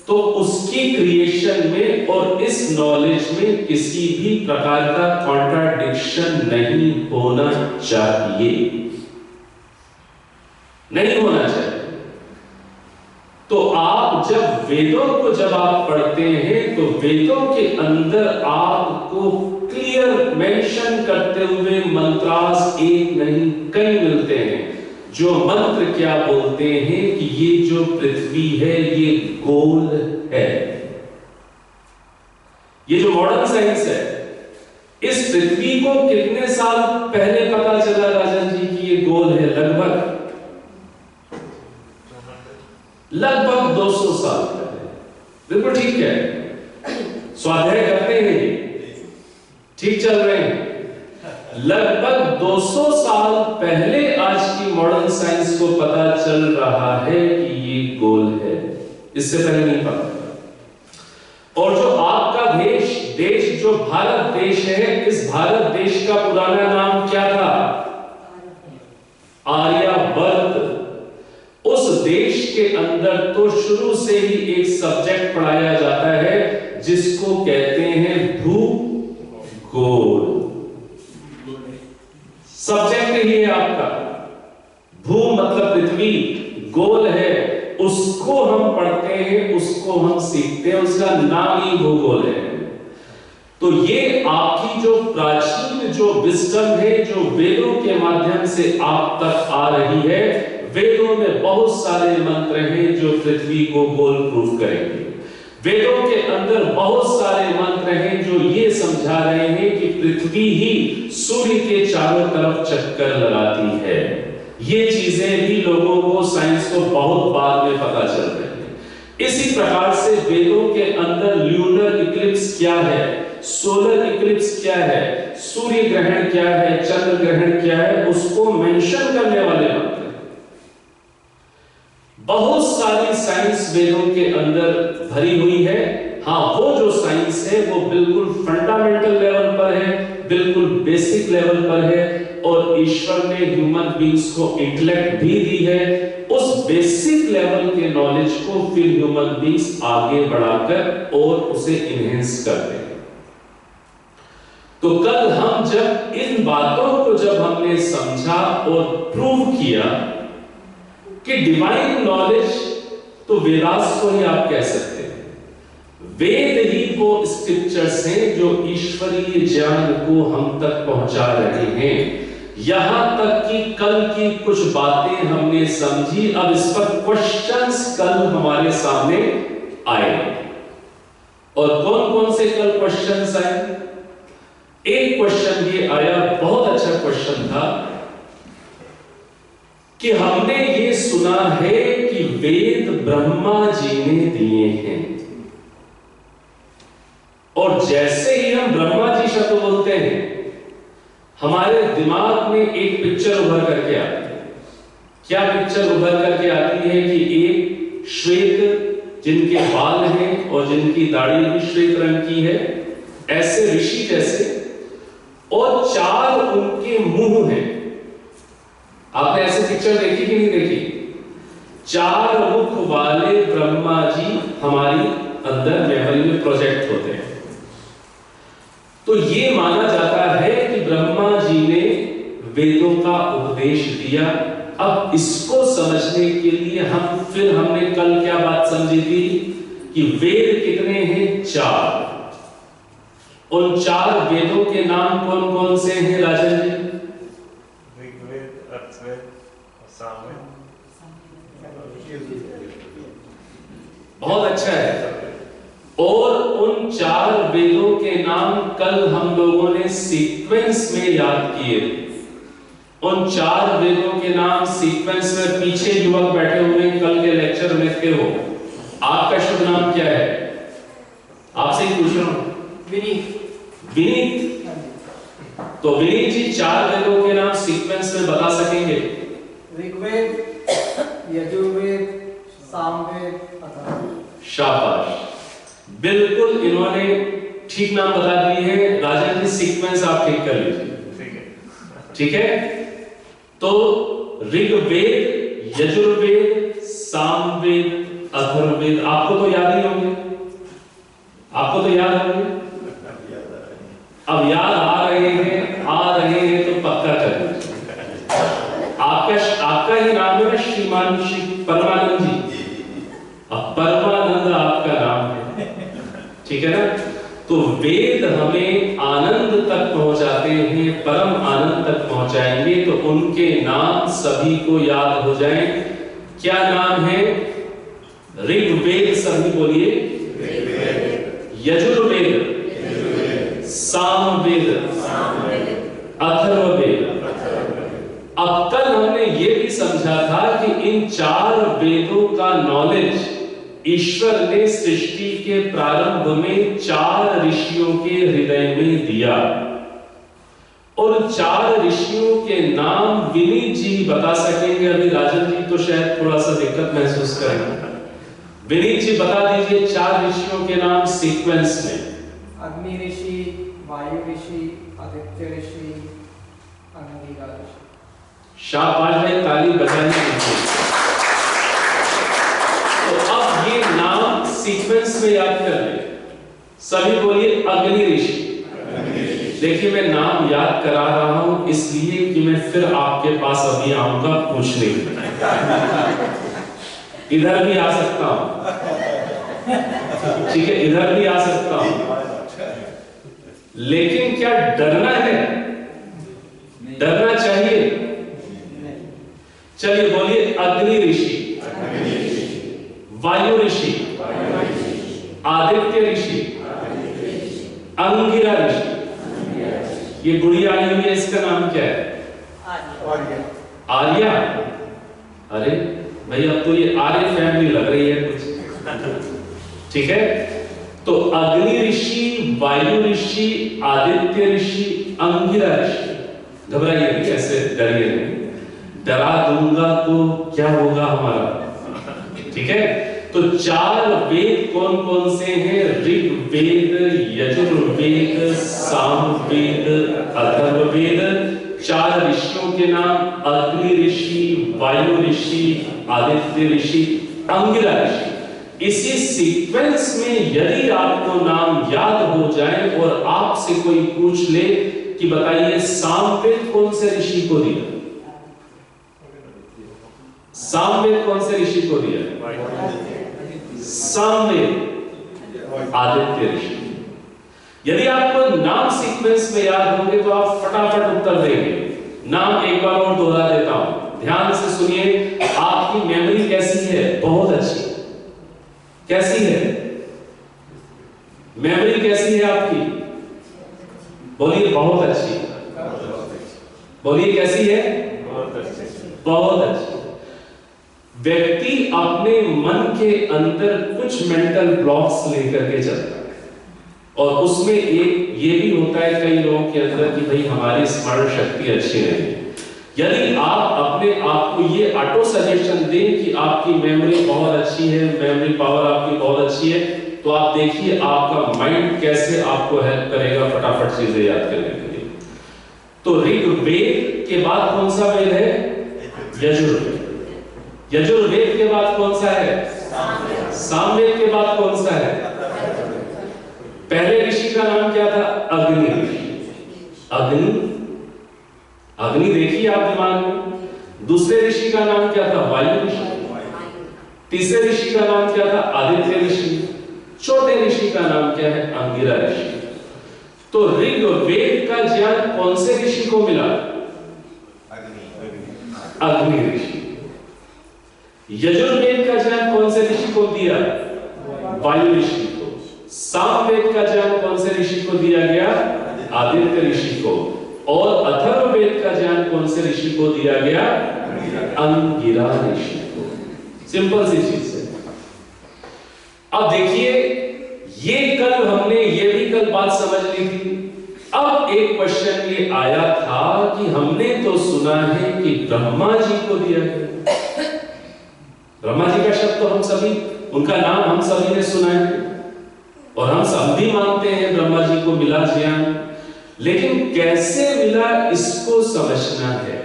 तो उसकी क्रिएशन में और इस नॉलेज में किसी भी प्रकार का कॉन्ट्राडिक्शन नहीं होना चाहिए, नहीं होना चाहिए। तो आप जब वेदों को जब आप पढ़ते हैं तो वेदों के अंदर आपको क्लियर मेंशन करते हुए मंत्रास एक नहीं कई मिलते हैं, जो मंत्र क्या बोलते हैं कि ये जो पृथ्वी है ये गोल है। ये जो मॉडर्न साइंस है, इस पृथ्वी को कितने साल पहले पता चला राजन जी कि ये गोल है? लगभग 200 साल पहले। बिल्कुल ठीक है, स्वाध्याय करते हैं, ठीक चल रहे हैं। लगभग 200 साल पहले आज की मॉडर्न साइंस को पता चल रहा है कि ये गोल है, इससे पहले नहीं पता। और जो आपका देश जो भारत देश है, इस भारत देश का पुराना नाम क्या था? आर्यावर्त। उस देश के अंदर तो शुरू से ही एक सब्जेक्ट पढ़ाया जाता है जिसको कहते हैं भूगोल। सब्जेक्ट ही है आपका। भू मतलब पृथ्वी, गोल है, उसको हम पढ़ते हैं, उसको हम सीखते हैं, उसका नाम ही भूगोल है। तो ये आपकी जो प्राचीन जो विजडम है, जो वेदों के माध्यम से आप तक आ रही है, वेदों में बहुत सारे मंत्र हैं जो पृथ्वी को गोल प्रूफ करेंगे। वेदों के अंदर बहुत सारे मंत्र हैं जो ये समझा रहे हैं कि पृथ्वी ही सूर्य के चारों तरफ चक्कर लगाती है। ये चीजें भी लोगों को, साइंस को बहुत बाद में पता चल रही है। इसी प्रकार से वेदों के अंदर ल्यूनर इक्लिप्स क्या है, सोलर इक्लिप्स क्या है, सूर्य ग्रहण क्या है, चंद्र ग्रहण क्या है, उसको मेंशन करने वाले मंत्र। बहुत सारी साइंस वेदों के अंदर भरी हुई है। हाँ, वो जो साइंस है वो बिल्कुल फंडामेंटल लेवल पर है, बिल्कुल बेसिक लेवल पर है, और ईश्वर ने ह्यूमन बीइंग्स को इंटेलेक्ट भी दी है। उस बेसिक लेवल के नॉलेज को फिर ह्यूमन बीइंग्स आगे बढ़ाकर और उसे इनहेंस करते हैं। तो कल हम जब इन बातों को जब हमने समझा और प्रूव किया कि डिवाइन नॉलेज तो वेदास को ही आप कह सकते हैं, वेद ही वो स्क्रिप्चर्स हैं जो ईश्वरीय ज्ञान को हम तक पहुंचा रहे हैं। यहां तक कि कल की कुछ बातें हमने समझी, अब इस पर क्वेश्चंस कल हमारे सामने आए। और कौन कौन से कल क्वेश्चंस आए? एक क्वेश्चन ये आया, बहुत अच्छा क्वेश्चन था, कि हमने ये सुना है कि वेद ब्रह्मा जी ने दिए हैं। शब्द बोलते हैं, हमारे दिमाग में एक पिक्चर उभर करके आती है। क्या पिक्चर उभर करके आती है कि एक श्वेत जिनके बाल हैं और जिनकी दाढ़ी भी श्वेत रंग की है, ऐसे ऋषि जैसे, और 4 उनके मुंह हैं। आपने ऐसे पिक्चर देखी कि नहीं देखी? 4 मुख वाले ब्रह्मा जी हमारी अंदर मेमोरी में प्रोजेक्ट होते हैं। तो ये माना जाता है कि ब्रह्मा जी ने वेदों का उपदेश दिया। अब इसको समझने के लिए हमने कल क्या बात समझी थी कि वेद कितने हैं? 4। उन 4 वेदों के नाम कौन कौन से हैं राजन जी? ऋग्वेद, अथर्ववेद, सामवेद। बहुत अच्छा है। और उन 4 वेदों के नाम कल हम लोगों ने सीक्वेंस में याद किए। उन 4 वेदों के नाम सीक्वेंस में, पीछे युवक बैठे हुए कल के लेक्चर में थे हो, आपका शुभ नाम क्या है? आपसे ही पूछ रहा हूं। विनीत। तो विनीत जी 4 वेदों के नाम सीक्वेंस में बता सकेंगे? ऋग्वेद, यजुर्वेद, सामवेद, अथर्ववेद। शाबाश, बिल्कुल इन्होंने ठीक नाम बता दिए हैं। राजन जी सीक्वेंस आप ठीक कर लीजिए। ठीक है। तो ऋग्वेद, यजुर्वेद, सामवेद, अथर्ववेद आपको तो याद ही होंगे। आपको तो याद होंगे। अब याद आ रहे हैं तो पक्का कर लीजिए। आपका ही नाम है ना श्रीमान श्री परमानंद जी। अब परमानंद आपका नाम है, ठीक है ना? तो वेद हमें आनंद तक पहुंचाते हैं, परम आनंद तक पहुंचाएंगे। तो उनके नाम सभी को याद हो जाएं। क्या नाम है? ऋग्वेद, सभी बोलिए। यजुर्वेद, सामवेद, अथर्ववेद। अब कल हमने ये भी समझा था कि इन 4 वेदों का नॉलेज ईश्वर ने सृष्टि के प्रारंभ में 4 ऋषियों के हृदय में दिया। और 4 ऋषियों के नाम विनीत जी बता सकेंगे। अभी राजन जी तो शायद थोड़ा सा दिक्कत महसूस करेंगे। विनीत जी बता दीजिए 4 ऋषियों के नाम सीक्वेंस में। अग्नि ऋषि, वायु ऋषि, आदित्य ऋषि, अंगिरा ऋषि। शाबाश भाई, ताली बजाइए। तो अब ये नाम सीक्वेंस में याद कर ले। सभी बोलिए अग्नि ऋषि। देखिए मैं नाम याद करा रहा हूं इसलिए कि मैं फिर आपके पास अभी आऊंगा पूछने के लिए। इधर भी आ सकता हूं, ठीक है, इधर भी आ सकता हूं। लेकिन क्या डरना है? डरना चाहिए? चलिए बोलिए अग्नि ऋषि, वायु ऋषि, आदित्य ऋषि, अंगिरा ऋषि। ये गुड़िया आई हुई है, इसका नाम क्या है? आर्या। अरे भाई अब तो ये आर्य फैमिली लग रही है कुछ। ठीक है। तो अग्नि ऋषि, वायु ऋषि, आदित्य ऋषि, अंगिरा ऋषि। घबराइए नहीं, ऐसे डरिए नहीं। डरा दूंगा तो क्या होगा हमारा। ठीक है। तो 4 वेद कौन कौन से हैं? ऋग्वेद, यजुर्वेद, सामवेद, अथर्ववेद। 4 ऋषियों के नाम अग्नि ऋषि, वायु ऋषि, आदित्य ऋषि, अंगिरा ऋषि। इसी सीक्वेंस में यदि आपको नाम याद हो जाए और आपसे कोई पूछ ले कि बताइए सामवेद कौन से ऋषि को दिया? सामवेद कौन से ऋषि को दिया? सामवेद आदित्य ऋषि। यदि आपको नाम सीक्वेंस में याद होंगे तो आप फटाफट उत्तर देंगे। नाम एक बार और दोहरा देता हूं, ध्यान से सुनिए। आपकी मेमोरी कैसी है? बहुत अच्छी। कैसी है मेमोरी? कैसी है आपकी? बोलिए बहुत अच्छी। बोलिए कैसी है? बहुत अच्छी। व्यक्ति अपने मन के अंदर कुछ मेंटल ब्लॉक्स लेकर के चलता है और उसमें एक ये भी होता है कई लोगों के अंदर कि भाई हमारी स्मरण शक्ति अच्छी नहीं है। यदि आप अपने आप को ये ऑटो सजेशन दें कि आपकी मेमोरी बहुत अच्छी है, मेमोरी पावर आपकी बहुत अच्छी है, तो आप देखिए आपका माइंड कैसे आपको हेल्प करेगा फटाफट चीजें याद करने के लिए। तो ऋग्वेद के बाद कौन सा वेद है? यजुर्वेद। यजुर्वेद के बाद कौन सा है? सामवेद के बाद कौन सा है? पहले ऋषि का नाम क्या था? अग्नि ऋषि। अग्नि देखिए आप दिमाग में। दूसरे ऋषि का नाम क्या था? वायु ऋषि। तीसरे ऋषि का नाम क्या था? आदित्य ऋषि। चौथे ऋषि का नाम क्या है? अंगिरा ऋषि। तो ऋग्वेद का ज्ञान कौन से ऋषि को मिला? अग्नि ऋषि। यजुर्वेद का ज्ञान कौन से ऋषि को दिया? वायु ऋषि को। सामवेद का ज्ञान कौन से ऋषि को दिया गया? आदित्य ऋषि को। और अथर्ववेद का ज्ञान कौन से ऋषि को दिया गया? अंगिरा ऋषि को। सिंपल सी चीज है। अब देखिए, ये कल हमने ये भी कल बात समझ ली थी। अब एक क्वेश्चन ये आया था कि हमने तो सुना है कि ब्रह्मा जी को दिया गया। ब्रह्मा जी का शब्द तो हम सभी, उनका नाम हम सभी ने सुना है और हम सब भी मानते हैं ब्रह्मा जी को मिला ज्ञान, लेकिन कैसे मिला इसको समझना है।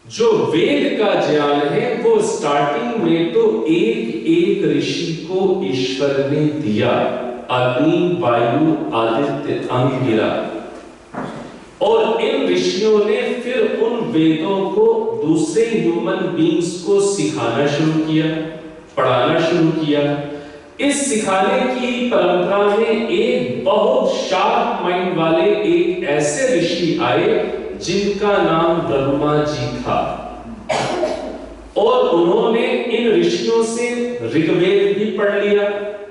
जो वेद का ज्ञान है वो स्टार्टिंग में तो एक एक ऋषि को ईश्वर ने दिया, अग्नि, वायु, आदित्य, अंगिरा। और इन ऋषियों ने फिर उन वेदों को दूसरे ह्यूमन बींग्स को सिखाना शुरू किया, पढ़ाना शुरू किया। इस सिखाने की परंपरा में एक बहुत शार्प माइंड वाले एक ऐसे ऋषि आए जिनका नाम ब्रह्मा जी था। और उन्होंने इन ऋषियों से ऋग्वेद भी पढ़ लिया,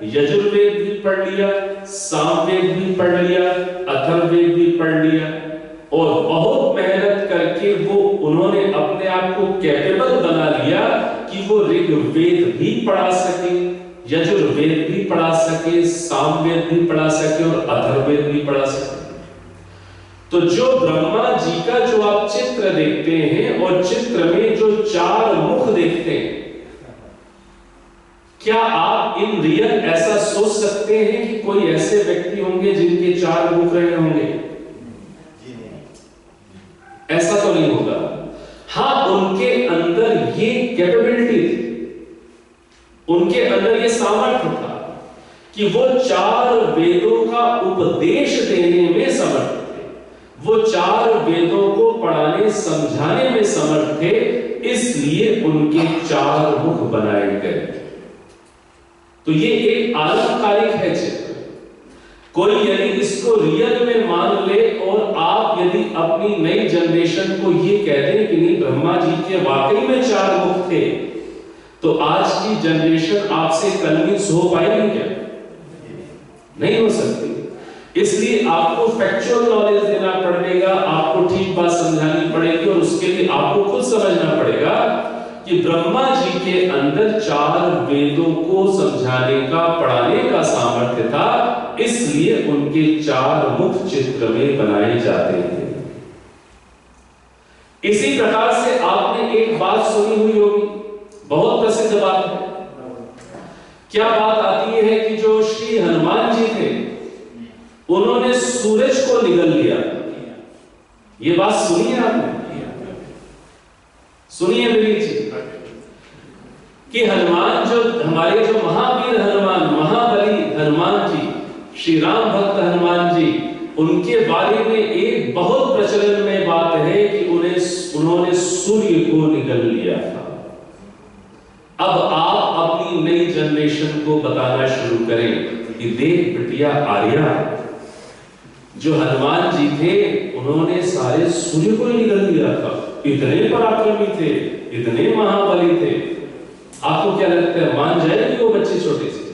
यजुर्वेद भी पढ़ लिया, सामवेद भी पढ़ लिया, अथर्ववेद भी पढ़ लिया। और बहुत मेहनत करके वो उन्होंने अपने आप को कैपेबल बना लिया कि वो ऋग्वेद भी पढ़ा सके, यजुर्वेद भी पढ़ा सके, सामवेद भी पढ़ा सके और अथर्ववेद भी पढ़ा सके। तो जो ब्रह्मा जी का जो आप चित्र देखते हैं और चित्र में जो चार मुख देखते हैं, क्या आप इन रियल ऐसा सोच सकते हैं कि कोई ऐसे व्यक्ति होंगे जिनके चार मुख रहे होंगे? ऐसा तो नहीं होगा। हाँ, उनके अंदर ये कैपेबिलिटी थी, उनके अंदर ये सामर्थ्य था कि वो चार वेदों का उपदेश देने में समर्थ थे, वो चार वेदों को पढ़ाने समझाने में समर्थ थे, इसलिए उनके चार मुख बनाए गए। तो ये एक आलंकारिक है चित्र। कोई यदि इसको रियल में मान ले और आप यदि अपनी नई जनरेशन को ये कह दें कि नहीं ब्रह्मा जी के वाकई में चार मुख थे, तो आज की जनरेशन आपसे कन्विंस हो पाएगी क्या? नहीं हो सकती। इसलिए आपको फैक्चुअल नॉलेज देना पड़ेगा, आपको ठीक बात समझानी पड़ेगी और उसके लिए आपको खुद समझना पड़ेगा कि ब्रह्मा जी के अंदर चार वेदों को समझाने का, पढ़ाने का सामर्थ्य था, इसलिए उनके चार मुख चित्र में बनाए जाते हैं। इसी प्रकार से आपने एक बात सुनी हुई होगी, बहुत प्रसिद्ध बात है। क्या बात आती है कि जो श्री हनुमान जी थे उन्होंने सूरज को निगल लिया। ये बात सुनी है आपने? सुनिए मेरी जी कि हनुमान जो हमारे जो महावीर हनुमान, महाबली हनुमान जी, श्री राम भक्त हनुमान जी, उनके बारे में एक बहुत प्रचलन में बात है कि उन्होंने सूर्य को निगल लिया था। अब आप अपनी नई जनरेशन को बताना शुरू करें कि देख बिटिया आर्या, जो हनुमान जी थे उन्होंने सारे सूर्य को निगल लिया था। इतने पराक्रमी थे, इतने महाबली थे। आपको क्या लगता है, मान जाएगी वो बच्चे? छोटे से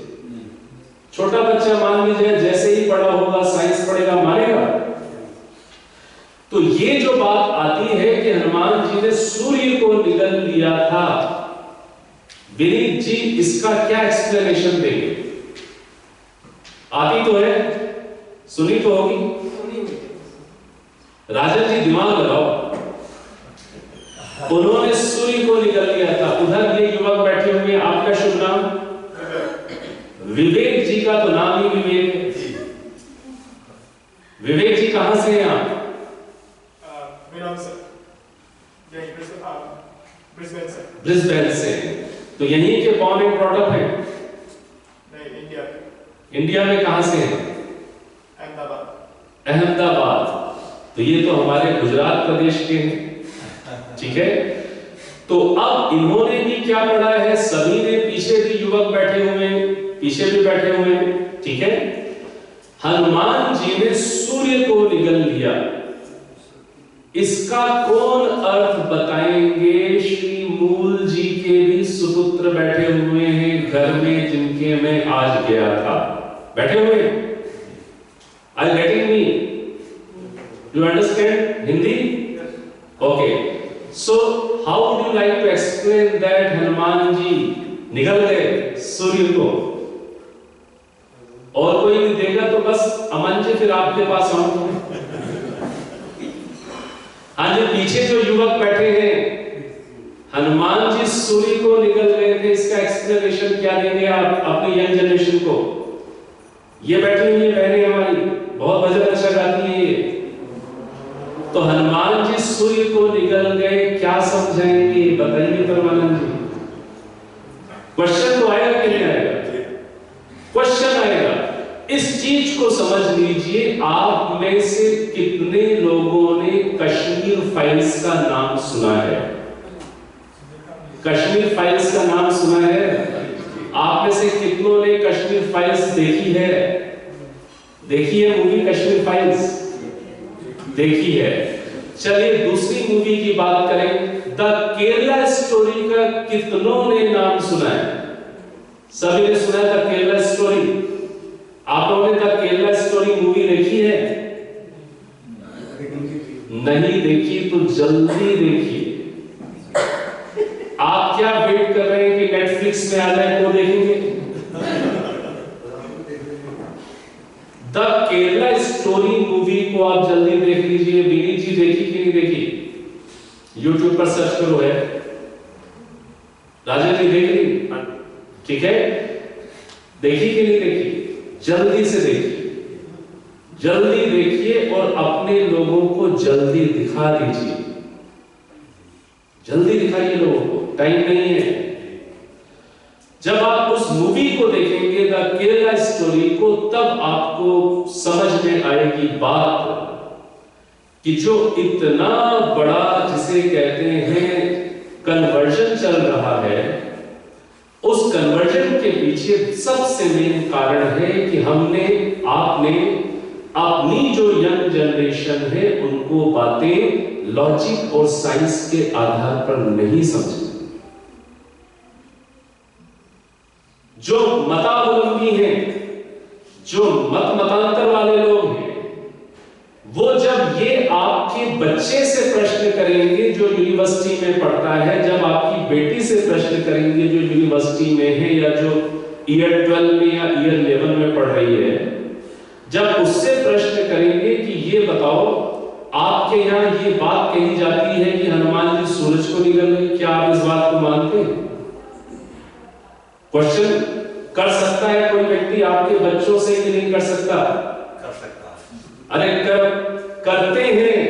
छोटा बच्चा मान लीजिए जैसे ही बड़ा होगा, साइंस पढ़ेगा, मानेगा? तो ये जो बात आती है कि हनुमान जी ने सूर्य को निगल लिया था, विनीत जी इसका क्या एक्सप्लेनेशन देंगे? आती तो है, सुनी तो होगी। सुनी हुई है। राजन जी दिमाग लगाओ, उन्होंने सूर्य को निगल लिया था। उधर ये युवक बैठे हुए, आपका शुभ नाम? विवेक जी का तो नाम ही विवेक है। विवेक जी कहां से हैं आप? ब्रिस्बेन से। तो यहीं के बॉर्न एंड ब्रॉट अप हैं? नहीं, इंडिया। इंडिया में कहां से हैं? अहमदाबाद। अहमदाबाद। तो ये तो हमारे गुजरात प्रदेश के हैं, ठीक है। तो अब इन्होंने भी क्या पढ़ा है, सभी ने, पीछे भी युवक बैठे हुए हैं, पीछे भी बैठे हुए हैं, ठीक है। हनुमान जी ने सूर्य को निगल लिया, इसका कौन अर्थ बताएंगे? श्री मूल जी के भी सुपुत्र बैठे हुए हैं घर में, जिनके मैं आज गया था, बैठे हुए। Are you getting me? Do you understand Hindi? Okay. So how would you like to explain that Hanuman ji निगल गए सूर्य को? और कोई नहीं देगा तो बस अमन जी, फिर आपके पास आऊं। हाँ जी, पीछे जो युवक बैठे हैं, हनुमान जी सूर्य को निगल गए थे, इसका एक्सप्लेनेशन क्या देंगे आप अपनी यंग जनरेशन को? ये बैठी हुई है बहनें हमारी, बहुत भजन अच्छा गाती है ये। तो हनुमान जी सूर्य को निगल गए, क्या समझाएंगे बताइए परमानंद जी? क्वेश्चन तो आएगा कि नहीं आएगा? क्वेश्चन आएगा। इस चीज को समझ लीजिए, आप में से कितने लोगों ने कश्मीर फाइल्स का नाम सुना है? कश्मीर फाइल्स का नाम सुना है? आप में से कितनों ने कश्मीर फाइल्स देखी है? देखी है मूवी कश्मीर फाइल्स? देखी है। चलिए दूसरी मूवी की बात करें, द केरला स्टोरी का कितनों ने नाम सुना है? सभी ने सुना है द केरला स्टोरी? आप लोगों ने द केरला स्टोरी मूवी देखी है? नहीं देखी तो जल्दी देखिए। आप क्या वेट कर रहे हैं कि नेटफ्लिक्स में आ जाए तो देखेंगे? द केरला स्टोरी मूवी को आप जल्दी देख लीजिए। बीनी जी देखी कि नहीं देखी? यूट्यूब पर सर्च करो है। राजा जी देख ली? ठीक है, देखी कि नहीं देखी? जल्दी से देखिए, जल्दी देखिए और अपने लोगों को जल्दी दिखा दीजिए। जल्दी दिखाइए लोगों को, टाइम नहीं है। जब आप उस मूवी को देखेंगे द केरला स्टोरी को, तब आपको समझ में आएगी बात कि जो इतना बड़ा जिसे कहते हैं कन्वर्जन चल रहा है, उस कन्वर्जन के पीछे सबसे मेन कारण है कि हमने, आपने अपनी जो यंग जनरेशन है उनको बातें लॉजिक और साइंस के आधार पर नहीं समझी। जो मतावलंबी हैं, जो मतांतर वाले लोग हैं, वो जब ये आपके बच्चे से प्रश्न करेंगे जो यूनिवर्सिटी में पढ़ता है, जब आपकी बेटी से प्रश्न करेंगे जो यूनिवर्सिटी में है या जो ईयर 12 में या ईयर 11 में पढ़ रही है, जब उससे प्रश्न करेंगे कि ये बताओ आपके यहाँ ये बात कही जाती है कि हनुमान जी सूरज को निगल गए, क्या आप इस बात को मानते हैं? क्वेश्चन कर सकता है कोई व्यक्ति आपके बच्चों से कि नहीं कर सकता? कर सकता है। अरे करते हैं।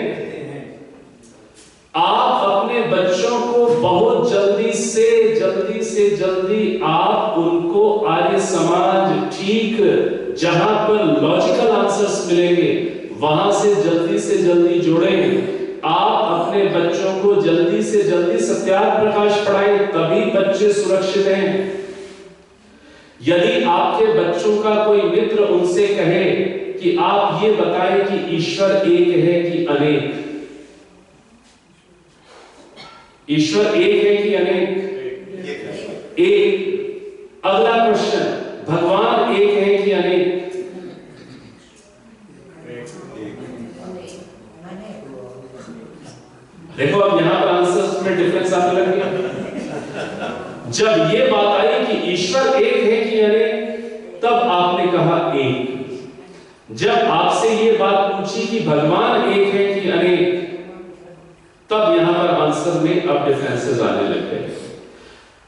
आप अपने बच्चों को बहुत जल्दी से जल्दी आप उनको आर्य समाज, ठीक जहां पर लॉजिकल आंसर्स मिलेंगे वहां से जल्दी जोड़ें। आप अपने बच्चों को जल्दी से जल्दी सत्यार्थ प्रकाश पढ़ाएं, तभी बच्चे सुरक्षित हैं। यदि आपके बच्चों का कोई मित्र उनसे कहे कि आप ये बताएं कि ईश्वर एक है कि अनेक, ईश्वर एक है कि अनेक? एक। अगला क्वेश्चन, भगवान एक है कि अनेक? देखो अब यहां पर आंसर्स में डिफरेंस आने लग गया। जब ये बात आई कि ईश्वर एक है कि अनेक, तब आपने कहा एक। जब आपसे ये बात पूछी कि भगवान एक है कि अनेक, तब यहां पर आंसर में अब डिफरेंसेस आने लग गए।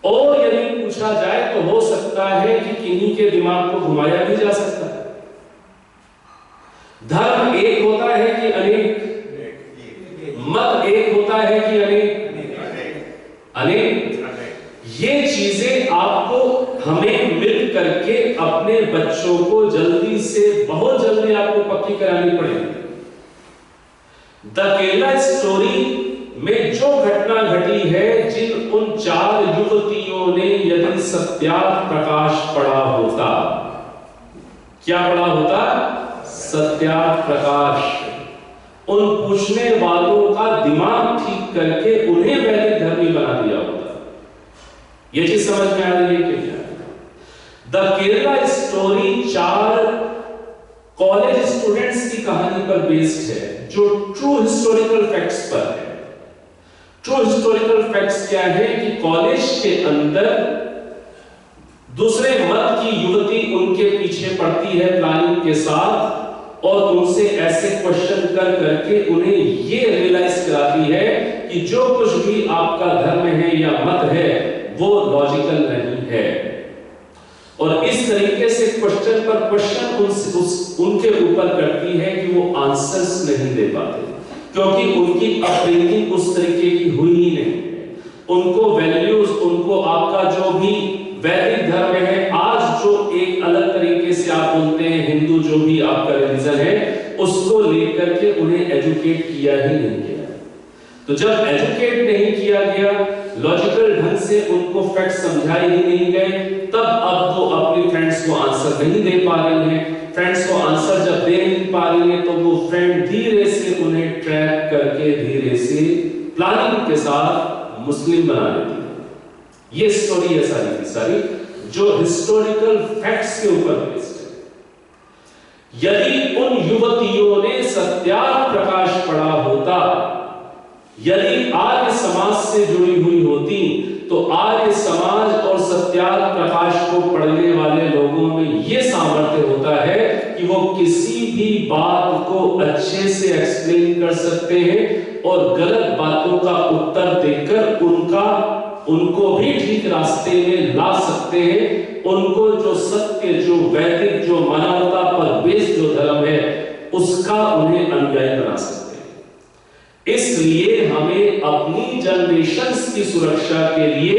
और यदि पूछा जाए तो हो सकता है कि किन्हीं के दिमाग को घुमाया भी जा सकता है। धर्म एक होता है कि अनेक, मत एक होता है कि अनेक, अनेक। ये चीजें आपको हमें मिल करके अपने बच्चों को जल्दी से, बहुत जल्दी आपको पक्की करानी पड़ेगी। द केरला स्टोरी में जो घटना घटी है, जिन उन 4 युवतियों ने यदि सत्यार्थ प्रकाश पढ़ा होता, क्या पढ़ा होता? सत्यार्थ प्रकाश। उन पूछने वालों का दिमाग ठीक करके उन्हें वैदिक धर्मी बना दिया होता। ये चीज समझ में आ रही है क्या? The Kerala story 4 college students की कहानी पर बेस्ड है, जो ट्रू हिस्टोरिकल फैक्ट्स पर है। ट्रू हिस्टोरिकल फैक्ट्स क्या है कि कॉलेज के अंदर दूसरे मत की युवती उनके पीछे पड़ती है प्लानिंग के साथ, और उनसे ऐसे क्वेश्चन कर करके उन्हें ये रियलाइज कराती है कि जो कुछ भी आपका धर्म है या मत है वो लॉजिकल नहीं है। और इस तरीके से क्वेश्चन पर क्वेश्चन उनके ऊपर करती है कि वो आंसर्स नहीं दे पाते, क्योंकि उनकी अपब्रिंगिंग उस तरीके की हुई ही नहीं। उनको वैल्यूज, उनको आपका जो भी वैदिक धर्म है, आज जो एक अलग तरीके से आप बोलते हैं हिंदू, जो भी आपका रिलीजन है, उसको लेकर के उन्हें एजुकेट किया ही नहीं गया। तो जब एजुकेट नहीं किया गया, लॉजिकल ढंग से उनको फैक्ट समझाए ही नहीं गए, तब अब वो अपनी फ्रेंड्स को आंसर नहीं दे पा रही हैं। फ्रेंड्स को आंसर जब दे नहीं पा रही है, तो वो फ्रेंड धीरे से उन्हें ट्रैक करके धीरे से प्लानिंग के साथ मुस्लिम बना देती है। ये स्टोरी है सारी की सारी, जो हिस्टोरिकल फैक्ट्स के ऊपर बेस्ड है। यदि उन युवतियों ने सत्यार्थ प्रकाश पढ़ा होता, यदि आर्य समाज से जुड़ी हुई होती, तो आर्य समाज और सत्यार्थ प्रकाश को पढ़ने वाले लोगों में यह सामर्थ्य होता है कि वो किसी भी बात को अच्छे से एक्सप्लेन कर सकते हैं और गलत बातों का उत्तर देकर उनको भी ठीक रास्ते में ला सकते हैं। उनको जो सत्य, जो वैदिक, जो मानवता पर बेस्ड जो धर्म है, उसका उन्हें अनुयायी बना सकते हैं। इसलिए हमें अपनी जनरेशंस की सुरक्षा के लिए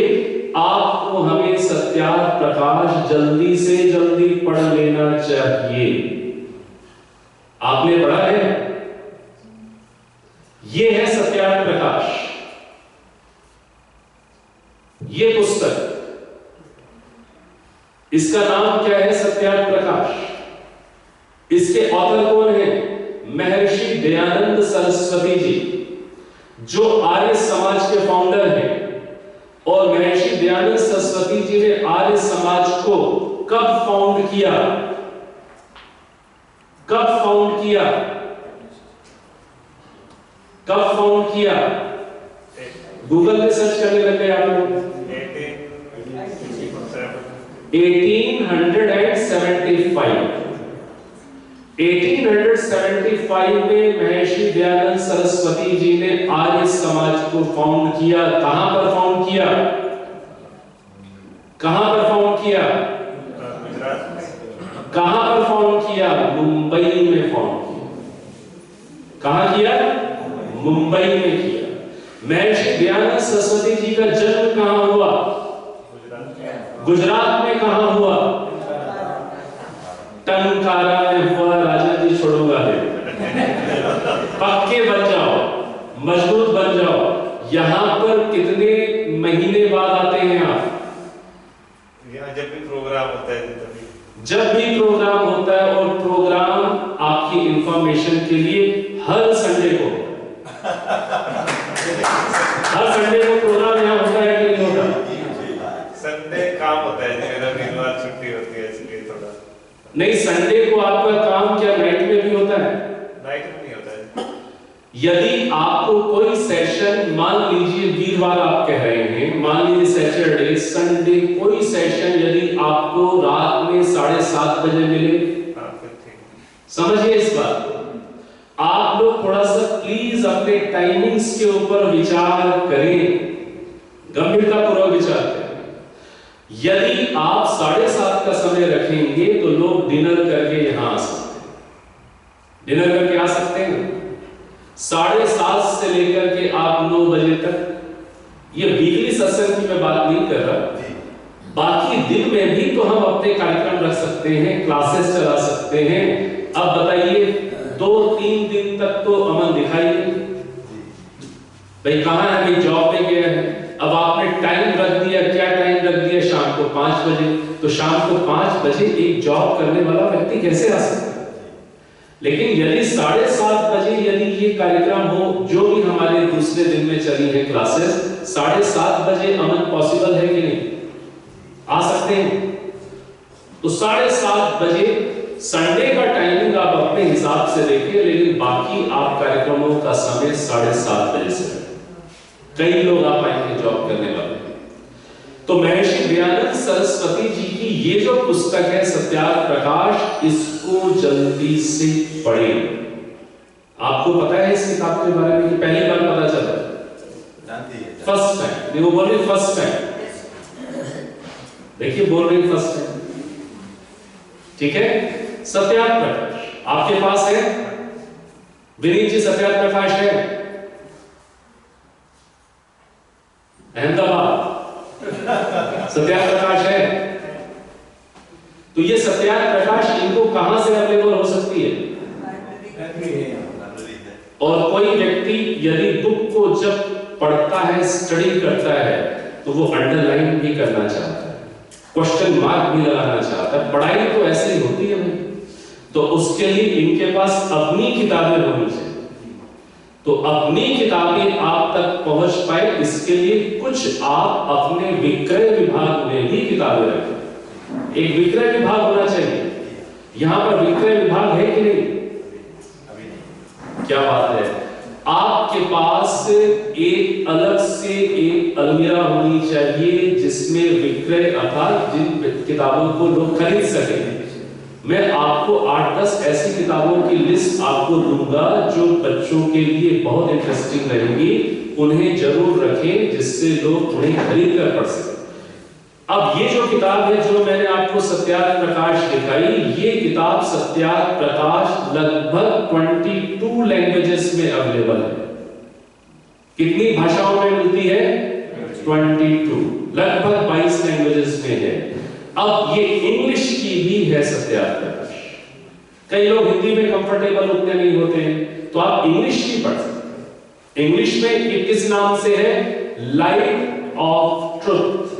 आपको हमें सत्यार्थ प्रकाश जल्दी से जल्दी पढ़ लेना चाहिए। आपने पढ़ा है? यह है सत्यार्थ प्रकाश, ये पुस्तक, इसका नाम क्या है? सत्यार्थ प्रकाश। इसके ऑथर कौन है? महर्षि दयानंद सरस्वती जी, जो आर्य समाज के फाउंडर हैं। और महर्षि दयानंद सरस्वती जी ने आर्य समाज को कब फाउंड किया? कब फाउंड किया? कब फाउंड किया? गूगल पे सर्च करने लग गए आप लोग। 1875 में महर्षि दयानंद सरस्वती जी ने आर्य समाज को फाउंड किया। कहां पर फाउंड किया? कहां पर फाउंड किया? कहां पर फाउंड किया? मुंबई में फाउंड किया। कहां किया? मुंबई में किया। महर्षि दयानंद सरस्वती जी का जन्म कहां हुआ? गुजरात में। कहां हुआ? टंकारा में हुआ। राजा जी छोड़ूंगा पक्के बन जाओ, मजबूत बन जाओ। यहां पर कितने महीने बाद आते हैं आप? यहाँ जब भी प्रोग्राम होता है, जब भी प्रोग्राम होता है। और प्रोग्राम आपकी इंफॉर्मेशन के लिए हर संडे को, हर संडे को प्रोग्राम यहाँ होता है कि नहीं होता? संडे काम होता है, मेरा वीरवार छुट्टी होती है, इसलिए थोड़ा नहीं। संडे को आपका काम क्या नाइट में भी होता है? नाइट में नहीं होता है। यदि आपको कोई सेशन, मान लीजिए वीरवार आप कह रहे हैं, मान लीजिए सैटरडे, संडे, कोई सेशन यदि आपको रात में 7:30 7:30 बजे मिले। हाँ, फिर ठीक। समझिए इस बात को। आप लोग थोड़ा सा प्लीज अपने टाइमिंग्स के ऊपर विचार करें, गंभीरतापूर्वक विचार करें। यदि आप 7:30 का समय रखेंगे तो लोग डिनर करके यहां आ सकते हैं, डिनर करके आ सकते हैं। 7:30 से लेकर के आप 9 बजे तक, ये वीकली सत्संग की मैं बात नहीं कर रहा, बाकी दिन में भी तो हम अपने कार्यक्रम रख सकते हैं, क्लासेस चला सकते हैं। अब बताइए 2-3 दिन तक तो अमन दिखाई नहीं, भाई कहां है, भाई जॉब पे गया है। अब आपने टाइम रख दिया, क्या टाइम रख दिया, शाम को 5 बजे। तो शाम को 5 बजे एक जॉब करने वाला व्यक्ति कैसे आ सकता है? लेकिन यदि 7:30 बजे यदि ये कार्यक्रम हो, जो भी हमारे दूसरे दिन में चली है क्लासेस, 7:30 बजे अमन पॉसिबल है कि नहीं? आ सकते हैं। तो 7:30 बजे संडे का टाइमिंग आप अपने हिसाब से देखिए, लेकिन बाकी आप कार्यक्रमों का समय 7:30 बजे से है। कई लोग आप आएंगे जॉब करने वाले। तो महर्षि दयानंद सरस्वती जी की ये जो पुस्तक है सत्यार्थ प्रकाश, इसको जल्दी से पढ़ें। आपको पता है इस किताब के बारे में कि पहली बार पता चला? First time. नहीं, वो बोल रही फर्स्ट टाइम। देखिए बोल रही फर्स्ट टाइम, ठीक है। सत्यार्थ प्रकाश आपके पास है? विनीत जी, सत्यार्थ प्रकाश है? अहमदाबाद सत्यार्थ प्रकाश है? तो ये सत्यार्थ प्रकाश इनको कहां से अवेलेबल हो सकती है? और कोई व्यक्ति यदि बुक को जब पढ़ता है, स्टडी करता है, तो वो अंडरलाइन भी करना चाहता है, क्वेश्चन मार्क भी लगाना चाहता है। पढ़ाई तो ऐसे ही होती है भाई। तो उसके लिए इनके पास अपनी किताबें होनी चाहिए। तो अपनी किताबें आप तक पहुंच पाए, इसके लिए कुछ आप अपने विक्रय विभाग में भी किताबें रखें। एक विक्रय विभाग होना चाहिए। यहां पर विक्रय विभाग है कि नहीं? क्या बात है। आपके पास एक अलग से एक अलमीरा होनी चाहिए जिसमें विक्रय अर्थात जिन किताबों को लोग खरीद सकें। मैं आपको 8-10 ऐसी किताबों की लिस्ट आपको दूंगा जो बच्चों के लिए बहुत इंटरेस्टिंग रहेंगी, उन्हें जरूर रखें जिससे लोग उन्हें खरीद कर पढ़ सकें। अब ये जो किताब है जो मैंने आपको सत्यार्थ प्रकाश दिखाई, ये किताब सत्यार्थ प्रकाश लगभग 22 लैंग्वेजेस में अवेलेबल है। कितनी भाषाओं में मिलती है? 22, लगभग 22 लैंग्वेजेस में है। अब ये इंग्लिश की भी है सत्यार्थ प्रकाश। कई लोग हिंदी में कंफर्टेबल उतने नहीं होते हैं, तो आप इंग्लिश की पढ़ सकते हैं। इंग्लिश में ये किस नाम से है? Light of truth.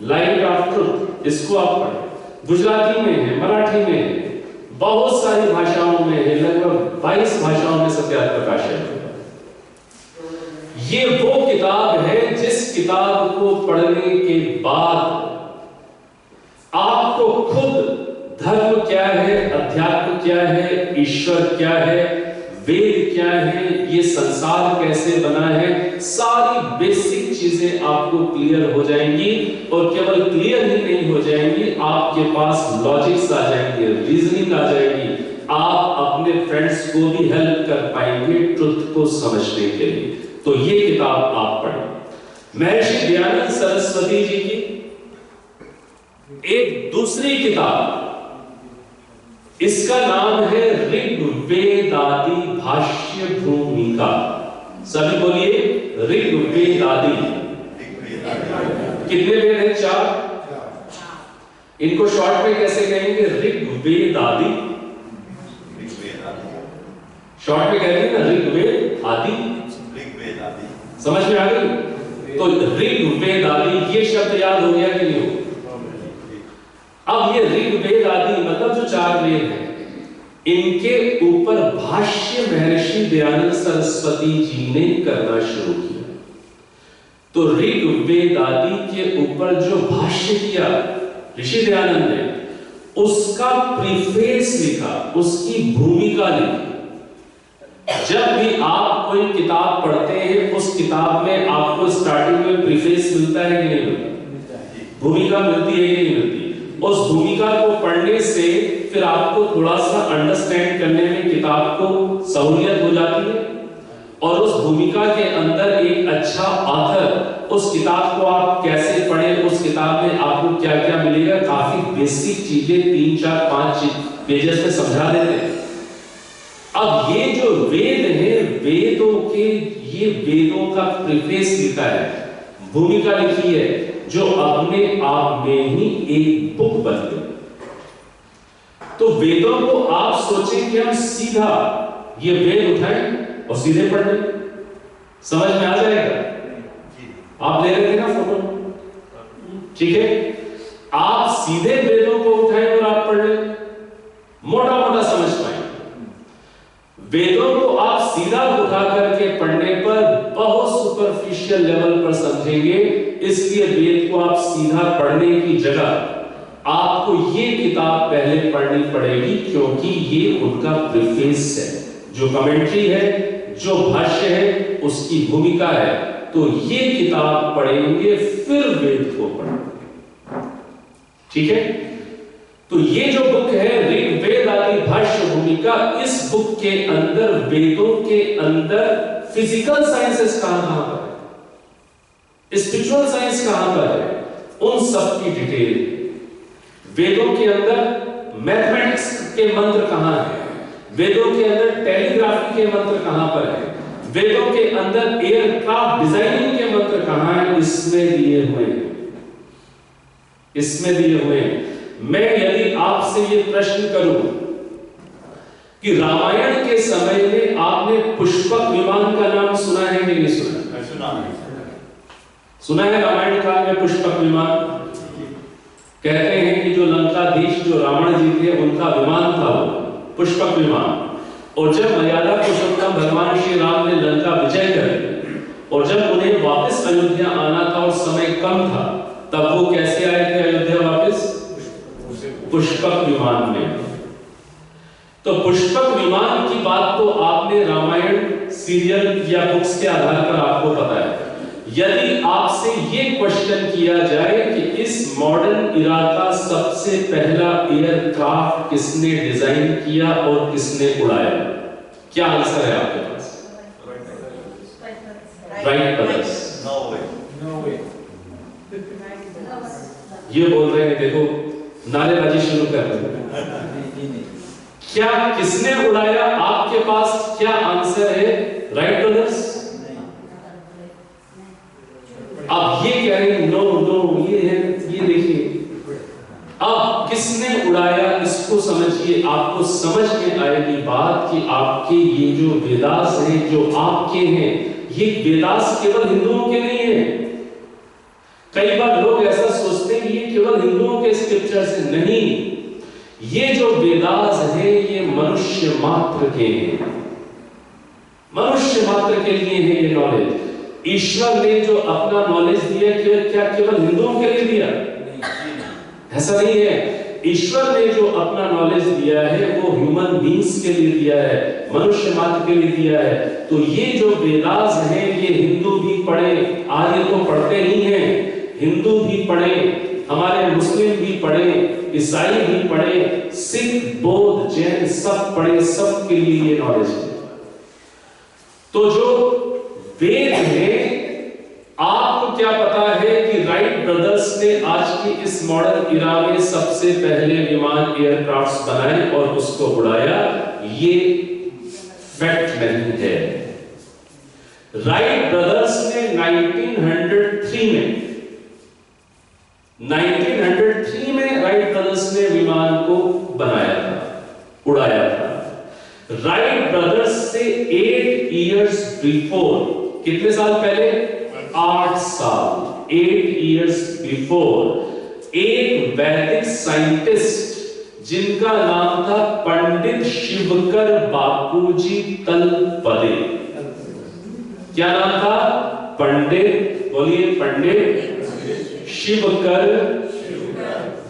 Light of truth, इसको आप पढ़ें। गुजराती में है, मराठी में है, बहुत सारी भाषाओं में है, लगभग 22 भाषाओं में सत्यार्थ प्रकाश है। ये वो किताब है जिस किताब को पढ़ने के बाद आपको खुद धर्म क्या है, अध्यात्म क्या है, ईश्वर क्या है, वेद क्या है, ये संसार कैसे बना है, सारी बेसिक चीजें आपको क्लियर हो जाएंगी। और केवल क्लियर ही नहीं हो जाएंगी, आपके पास लॉजिक्स आ जाएंगे, रीजनिंग आ जाएगी। आप अपने फ्रेंड्स को भी हेल्प कर पाएंगे ट्रुथ को समझने के लिए। तो ये किताब आप पढ़ें। महर्षि दयानंद सरस्वती जी की एक दूसरी किताब, इसका नाम है ऋग्वेदादि भाष्य भूमिका। सभी बोलिए ऋग्वेदादि। कितने वेद हैं? 4। इनको शॉर्ट में कैसे कहेंगे? ऋग्वेदादि। शॉर्ट में कहेंगे ना ऋग्वेद आदि। समझ में आ गई? तो ऋग्वेद आदि ये शब्द याद हो गया कि नहीं हो? अब ये ऋग्वेद आदि मतलब जो 4 वेद हैं, इनके ऊपर भाष्य महर्षि दयानंद सरस्वती जी ने करना शुरू किया। तो ऋग्वेद आदि के ऊपर जो भाष्य किया ऋषि दयानंद ने, उसका प्रीफेस लिखा, उसकी भूमिका लिखी। जब भी आप कोई किताब पढ़ते हैं, उस किताब में आपको स्टार्टिंग में प्रीफेस मिलता है कि नहीं मिलता? भूमिका मिलती है कि नहीं मिलती? उस भूमिका को पढ़ने से फिर आपको थोड़ा सा अंडरस्टैंड करने में किताब को सहूलियत हो जाती है, और उस भूमिका के अंदर एक अच्छा ऑथर, उस किताब को आप कैसे पढ़ें, उस किताब में आपको क्या क्या मिलेगा, काफी बेसिक चीजें 3, 4, 5 पेजेस में समझा देते हैं। अब ये जो वेद है, वेदों के, ये वेदों का प्रीफेस लिखा है, भूमिका लिखी है, जो अपने आप में ही एक बुक बन गई। तो वेदों को आप सोचें कि हम सीधा ये वेद उठाएं और सीधे पढ़ लें, समझ में आ जाएगा? आप ले रहे थे ना फोटो, ठीक है? आप सीधे वेदों को उठाएं और आप पढ़ लें, मोटा मोटा समझ पाएंगे। वेदों को आप सीधा उठा करके पढ़ने पर बहुत सुपरफिशियल लेवल पर समझेंगे, इसलिए वेद को आप सीधा पढ़ने की जगह आपको ये किताब पहले पढ़नी पड़ेगी, क्योंकि ये उनका प्रीफेस है, जो कमेंट्री है, जो भाष्य है, उसकी भूमिका है। तो ये किताब पढ़ेंगे फिर वेद को पढ़ेंगे, ठीक है? तो ये जो बुक है ऋग्वेद आदि भाष्य भूमिका, इस बुक के अंदर, वेदों के अंदर फिजिकल साइंसेस कहां पर है, स्पिरिचुअल साइंस कहां पर है, उन सब की डिटेल। वेदों के अंदर मैथमेटिक्स के मंत्र कहां है, वेदों के अंदर टेलीग्राफी के मंत्र कहां पर है, वेदों के अंदर एयरक्राफ्ट डिजाइनिंग के मंत्र कहां है, इसमें दिए हुए हैं, इसमें दिए हुए हैं। मैं यदि आपसे ये प्रश्न करूं कि रामायण के समय में आपने पुष्पक विमान का नाम सुना है कि नहीं सुना? सुना है रामायण काल में पुष्पक विमान? कहते हैं कि जो लंकाधीश, जो रावण जी थे, उनका विमान था वो पुष्पक विमान। और जब मर्यादा पुरुषोत्तम भगवान श्री राम ने लंका विजय कर, और जब उन्हें वापस अयोध्या आना था और समय कम था, तब वो कैसे आए थे अयोध्या वापस? पुष्पक विमान में। तो पुष्पक विमान की बात तो आपने रामायण सीरियल या बुक्स के आधार पर आपको पता है। यदि आपसे ये क्वेश्चन किया जाए कि इस मॉडर्न इरा का सबसे पहला एयरक्राफ्ट किसने डिजाइन किया और किसने उड़ाया, क्या आंसर है आपके पास? Wright brothers? No way. ये बोल रहे हैं, देखो नारेबाजी शुरू कर रहे हैं। क्या किसने उड़ाया, आपके पास क्या आंसर है? Wright brothers? अब ये कह रहे हैं नो नो, ये है, ये देखिए। अब किसने उड़ाया इसको समझिए, आपको समझ में आएगी बात कि आपके ये जो वेदास हैं, जो आपके हैं, ये वेदास केवल हिंदुओं के नहीं है। कई बार लोग ऐसा सोचते हैं ये केवल हिंदुओं के स्क्रिप्चर से, नहीं, ये जो वेदास है ये मनुष्य मात्र के हैं, मनुष्य मात्र के लिए है ये नॉलेज। ईश्वर ने जो अपना नॉलेज दिया, क्या केवल हिंदुओं के लिए दिया? ऐसा नहीं है। ईश्वर ने जो अपना नॉलेज दिया है वो ह्यूमन बीइंग्स के लिए दिया है, मनुष्य मात्र के लिए दिया है। तो ये जो वेदास हैं ये हिंदू भी पढ़े, आर्य तो पढ़ते ही हैं, हिंदू भी पढ़े, हमारे मुस्लिम भी पढ़े, ईसाई भी पढ़े, सिख, बौद्ध, जैन सब पढ़े, सब के लिए ये नॉलेज है। तो जो वेद है, आपको क्या पता है कि राइट ब्रदर्स ने आज की इस मॉडर्न इरा में सबसे पहले विमान एयरक्राफ्ट्स बनाए और उसको उड़ाया, ये फैक्ट नहीं है। राइट ब्रदर्स ने 1903 में राइट ब्रदर्स ने विमान को बनाया था, उड़ाया था। राइट ब्रदर्स से 8 इयर्स बिफोर, कितने साल पहले? 8 साल, 8 इयर्स बिफोर, एक वैदिक साइंटिस्ट जिनका नाम था पंडित शिवकर बापूजी तलपदे। क्या नाम था? पंडित, बोलिए, पंडित शिवकर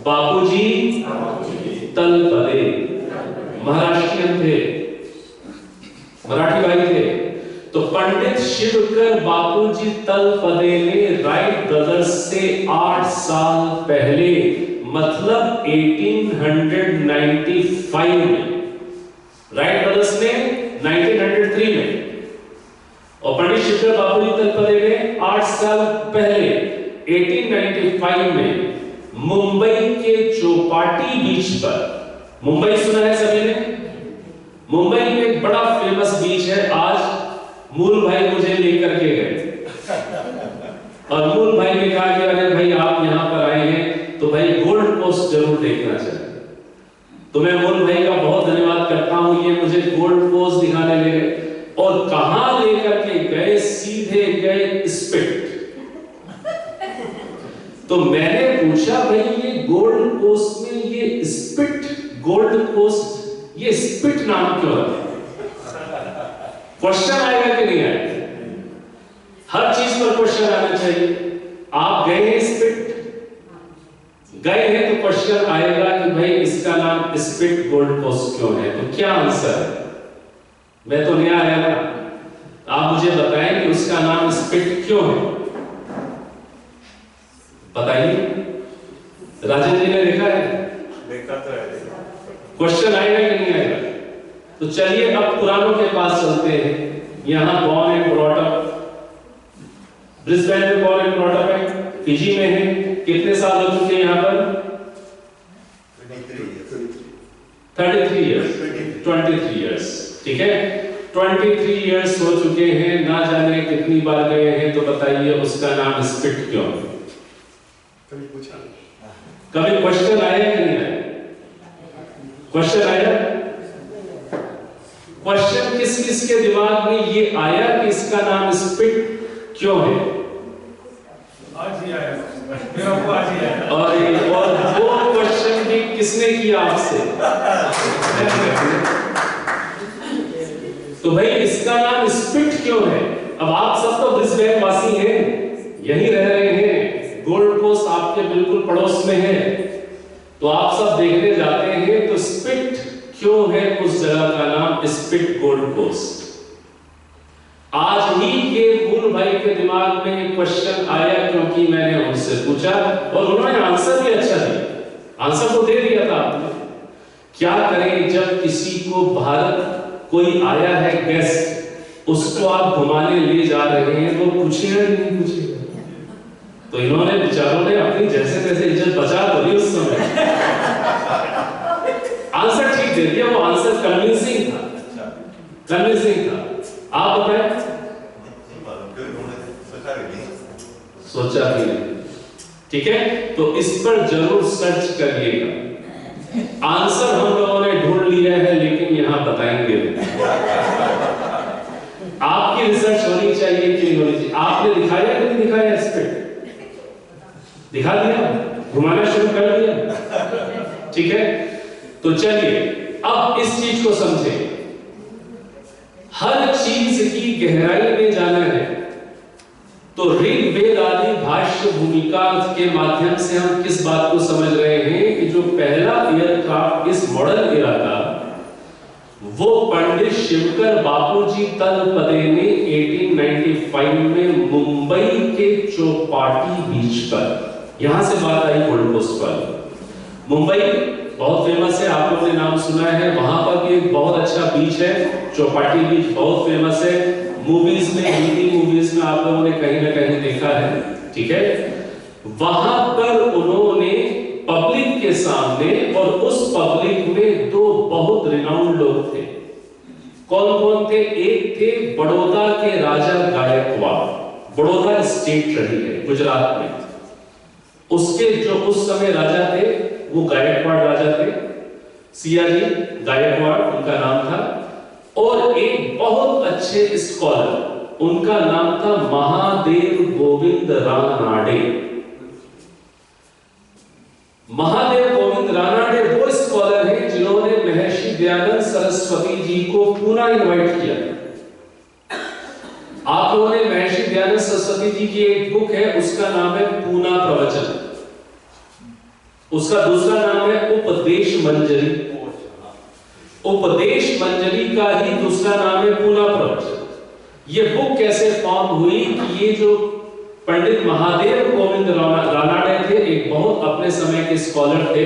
बापूजी तलपदे। महाराष्ट्रियन थे, मराठी भाई थे। तो पंडित शिवकर बापूजी तलपदे ने राइट ब्रदर्स से 8 साल पहले मतलब 1895 में, राइट ब्रदर्स ने 1903 में, और पंडित शिवकर बाबूजी तलपदे ने 8 साल पहले 1895 में मुंबई के चौपाटी बीच पर, मुंबई सुना है सभी ने? मुंबई में एक बड़ा फेमस बीच है, आज मूल भाई मुझे लेकर के गए और मूल भाई ने कहा कि अरे भाई आप यहां पर आए हैं तो भाई गोल्ड कोस्ट जरूर देखना चाहिए। तो मैं मूल भाई का बहुत धन्यवाद करता हूं, ये मुझे गोल्ड कोस्ट दिखाने ले गए और कहां लेकर के गए, सीधे गए स्पिट। तो मैंने पूछा भाई ये गोल्ड कोस्ट में ये स्पिट, गोल्ड कोस्ट, ये स्पिट नाम क्यों रखा? क्वेश्चन आएगा कि नहीं आएगा? हर चीज पर क्वेश्चन आना चाहिए। आप गए हैं स्पिट, गए हैं तो क्वेश्चन आएगा कि भाई इसका नाम स्पिट गोल्ड कोस्ट क्यों है? तो क्या आंसर है? मैं तो नया आया ना, आप मुझे बताएं कि उसका नाम स्पिट क्यों है? बताइए। राजेंद्र जी ने देखा है? देखा तो है। क्वेश्चन आएगा कि नहीं आएगा? तो चलिए अब पुरानों के पास चलते हैं। यहां born and brought up, Brisbane में बॉर्न एंड ब्रॉट अप है, फिजी में है, कितने साल हो चुके हैं यहां पर? 33 इयर्स, ठीक है, 23 इयर्स हो चुके हैं, ना जाने कितनी बार गए हैं, तो बताइए उसका नाम स्पिट क्यों? कभी पूछा? कभी क्वेश्चन आया कि नहीं आया? क्वेश्चन आया? क्वेश्चन किस किस के दिमाग में ये आया कि इसका नाम स्पिट क्यों है? आज ही आया, मेरा को आज ही आया। और वो क्वेश्चन भी किसने किया आपसे? तो भाई इसका नाम स्पिट क्यों है? अब आप सब तो ब्रिस्बेन वासी हैं, यहीं रह रहे हैं, गोल्ड कोस्ट आपके बिल्कुल पड़ोस में है, तो आप सब देखने जाते हैं, तो स्पिट क्यों है उस जगह का नाम स्पिट गोल्ड कोस्ट? आज ही ये मूल भाई के दिमाग में क्वेश्चन आया क्योंकि मैंने उनसे पूछा और उन्होंने आंसर भी अच्छा दिया। आंसर तो दे दिया था आपने। क्या करें जब किसी को भारत कोई आया है गेस्ट, उसको आप घुमाने ले जा रहे हैं, वो पूछेगा कि नहीं पूछेगा? तो इन्होंने विचारों ने अपनी जैसे तैसे इज्जत बचा तो ली उस समय। आंसर ठीक दे दिया, वो आंसर कन्विंसिंग था, कन्विंसिंग था। आप बताएं? सोचा भी नहीं, ठीक है, तो इस पर जरूर सर्च करिएगा। आंसर हम लोगों ने ढूंढ लिया है लेकिन यहां बताएंगे। आपकी रिसर्च होनी चाहिए कि नहीं होनी चाहिए? आपने दिखाया कि नहीं दिखाया? स्पिट दिखा दिया, घुमाना शुरू कर दिया, ठीक है। तो चलिए अब इस चीज को समझें। हर चीज की गहराई में जाना है तो ऋग्वेद आदि भाष्य भूमिका के माध्यम से हम किस बात को समझ रहे हैं कि जो पहला एयरक्राफ्ट इस मॉडर्न एरा का, वो पंडित शिवकर बापूजी तलपदे ने 1895 में मुंबई के चौपाटी बीच पर, यहां से बात आई गोल्ड कोस्ट पर। मुंबई बहुत फेमस है, आप लोगों ने नाम सुना है, वहां पर भी एक बहुत अच्छा बीच है, चौपाटी बीच बहुत फेमस है। मूवीज में, हिंदी मूवीज में आप लोगों ने कहीं ना कहीं देखा है, ठीक है। वहां पर उन्होंने पब्लिक के सामने, और उस पब्लिक में दो बहुत रिनाउंड लोग थे। कौन कौन थे? एक थे बड़ौदा के राजा गायकवाड़, बड़ौदा स्टेट रही है गुजरात में, उसके जो उस समय राजा थे वो गायकवाड़ राजा थे, सियाजी गायकवाड़ उनका नाम था। और एक बहुत अच्छे स्कॉलर, उनका नाम था महादेव गोविंद रानाडे। महादेव गोविंद रानाडे वो स्कॉलर हैं जिन्होंने महर्षि दयानंद सरस्वती जी को पूना इनवाइट किया। आप लोगों ने महर्षि दयानंद सरस्वती जी की एक बुक है, उसका नाम है पूना प्रवचन, उसका दूसरा नाम है उपदेश मंजरी। उपदेश मंजरी का ही दूसरा नाम है पूना प्रवचन। ये बुक कैसे फॉर्म हुई कि ये जो पंडित महादेव गोविंद रानाडे थे, एक बहुत अपने समय के स्कॉलर थे।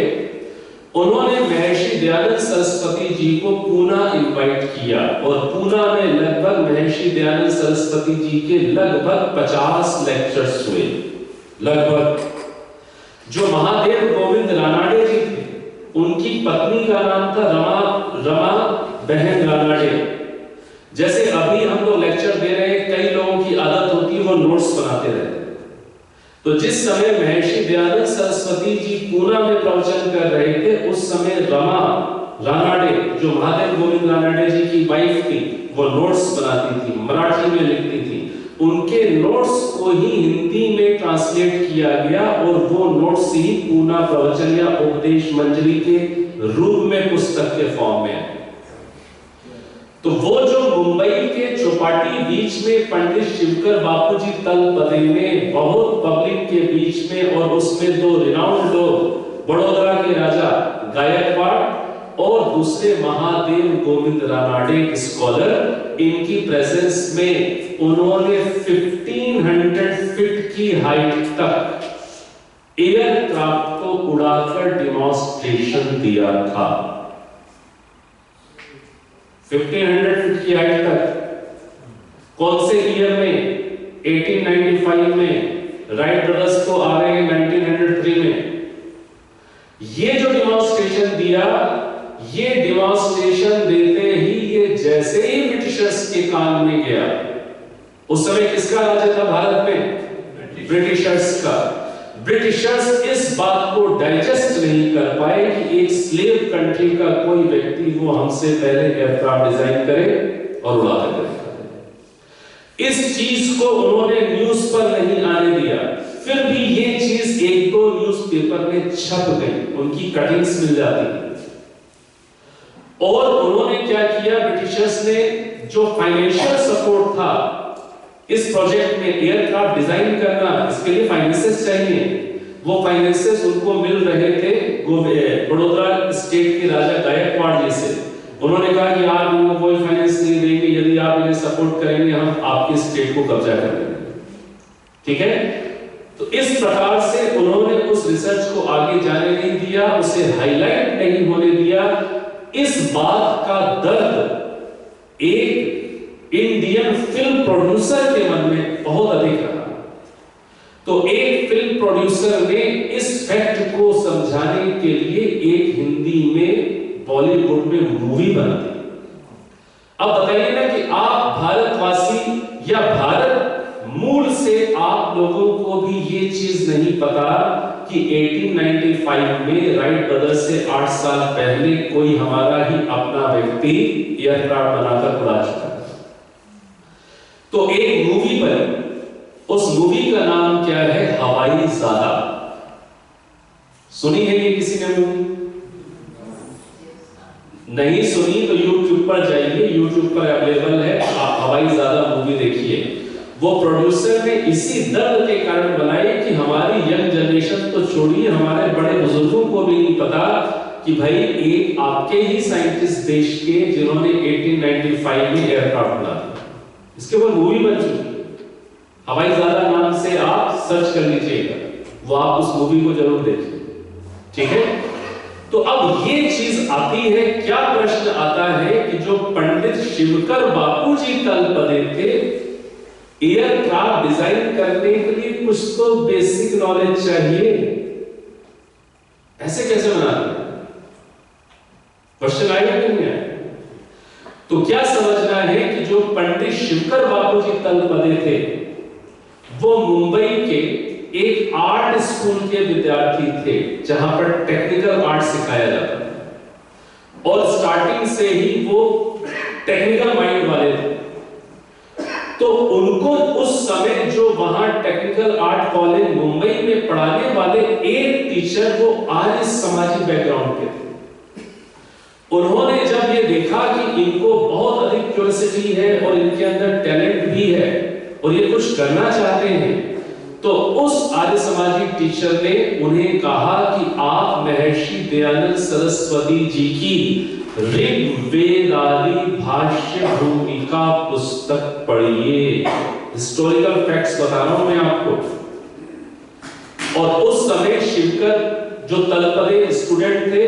उन्होंने महर्षि दयानंद सरस्वती जी को पूना इनवाइट किया और पूना में लगभग महर्षि दयानंद सरस्वती जी के लगभग 50 लेक्चर्स हुए। लगभग जो महादेव गोविंद रानाडे जी थे, उनकी पत्नी का नाम था रमा बहन रानाडे। जैसे अभी हम लोग लेक्चर दे रहे हैं, कई लोगों की आदत होती है वो नोट्स बनाते रहते हैं। तो जिस समय महर्षि दयानंद सरस्वती जी पूना में प्रवचन कर रहे थे, उस समय रमा रानाडे, जो महादेव गोविंद रानाडे जी की वाइफ थी, वो नोट्स बनाती थी, मराठी में लिखती थी। उनके नोट्स को ही हिंदी में ट्रांसलेट किया गया और वो नोट्स ही पूना प्रवचन या उपदेश मंजरी के रूप में पुस्तक के फॉर्म में है। तो वो जो मुंबई के चौपाटी बीच में पंडित शिवकर बापूजी तलपदे में बहुत पब्लिक के बीच में, और उसमें दो रिनाउंड लोग, बड़ौदा के राजा गायकवाड़ और दूसरे महादेव गोविंद रानाडे स्कॉलर, इनकी प्रेजेंस में उन्होंने 1500 फीट की हाइट तक एयरक्राफ्ट को उड़ाकर डेमोन्स्ट्रेशन दिया था। 1500 फीट की हाइट तक। कौन से ईयर में? 1895 में। राइट ब्रदर्स को आ रहे हैं 1903 में। ये जो डेमोन्स्ट्रेशन दिया, ये डेमोन्स्ट्रेशन देते ही ये जैसे ही ब्रिटिशर्स के कान में गया, उस समय किसका राज्य था भारत में? ब्रिटिशर्स का। ब्रिटिशर्स इस बात को डाइजेस्ट नहीं कर पाए कि एक स्लेव कंट्री का कोई व्यक्ति वो हमसे पहले एयरक्राफ्ट डिजाइन करे और उड़ा करे। इस चीज को उन्होंने न्यूज पर नहीं आने दिया। फिर भी ये चीज एक दो न्यूज़पेपर में छप गई, उनकी कटिंग्स मिल जाती। और उन्होंने क्या किया, ब्रिटिशर्स ने जो फाइनेंशियल सपोर्ट था इस प्रोजेक्ट में, एयरक्राफ्ट डिजाइन करना, इसके लिए फाइनेंसेस चाहिए, वो फाइनेंसेस उनको मिल रहे थे बड़ौदा स्टेट के राजा गायकवाड़ जी से। उन्होंने कहा कि आप इनको कोई फाइनेंस नहीं देंगे, यदि आप इन्हें सपोर्ट करेंगे हम आपके स्टेट को कब्जा कर लेंगे। ठीक है, तो इस प्रकार से उन्होंने उस रिसर्च को आगे जाने नहीं दिया, उसे हाईलाइट नहीं होने दिया। इस बात का दर्द एक इंडियन फिल्म प्रोड्यूसर के मन में बहुत अधिक रहा। तो एक फिल्म प्रोड्यूसर ने इस फैक्ट को समझाने के लिए एक हिंदी में बॉलीवुड में मूवी बना दी। अब बताइए ना कि आप भारतवासी या भारत मूल से आप लोगों को भी ये चीज नहीं पता कि 1895 में राइट ब्रदर्स से 8 साल पहले कोई हमारा ही अपना व्यक्ति एयरक्राफ्ट बनाकर उड़ा चुका है। तो एक मूवी बनी, उस मूवी का नाम क्या है? हवाईजादा। सुनी है ये किसी ने मूवी? नहीं सुनी तो YouTube पर जाइए, YouTube पर अवेलेबल है, आप हवाईजादा मूवी देखिए। वो प्रोड्यूसर ने इसी दर्द के कारण बनाई कि हमारी यंग जनरेशन तो छोड़िए, हमारे बड़े बुजुर्गों को भी नहीं पता कि भाई एक आपके ही साइंटिस्ट देश के जिन्होंने 1895 में एयरक्राफ्ट बना दिया, इसके ऊपर मूवी बन चुकी। हवाईजादा नाम से आप सर्च कर लीजिएगा, वो आप उस मूवी को जरूर देखिए। ठीक है, तो अब ये चीज आती है, क्या प्रश्न आता है कि जो पंडित शिवकर बापूजी तलपदे थे, एयरक्राफ्ट डिजाइन करने के लिए कुछ तो बेसिक नॉलेज चाहिए, ऐसे कैसे बनाते? क्वेश्चन आएगा नहीं है? तो क्या समझना है कि जो पंडित शिवकर बापूजी तलपदे थे, वो मुंबई के एक आर्ट स्कूल के विद्यार्थी थे जहां पर टेक्निकल आर्ट सिखाया जाता था, और स्टार्टिंग से ही वो टेक्निकल माइंड वाले थे। तो उनको उस समय जो वहां टेक्निकल आर्ट कॉलेज मुंबई में पढ़ाने वाले एक टीचर वो आर्य समाजी बैकग्राउंड के थे। उन्होंने जब ये देखा कि इनको बहुत अधिक क्यूरियोसिटी है और इनके अंदर टैलेंट भी है और ये कुछ करना चाहते हैं, तो उस आर्य समाजी टीचर ने उन्हें कहा कि आप महर्षि दयानंद सरस्वती जी की ऋग्वेदादि भाष्य भूमिका पुस्तक पढ़िए। हिस्टोरिकल फैक्ट्स बता रहा हूं मैं आपको। और उस समय शिवकर जो तलपदे स्टूडेंट थे,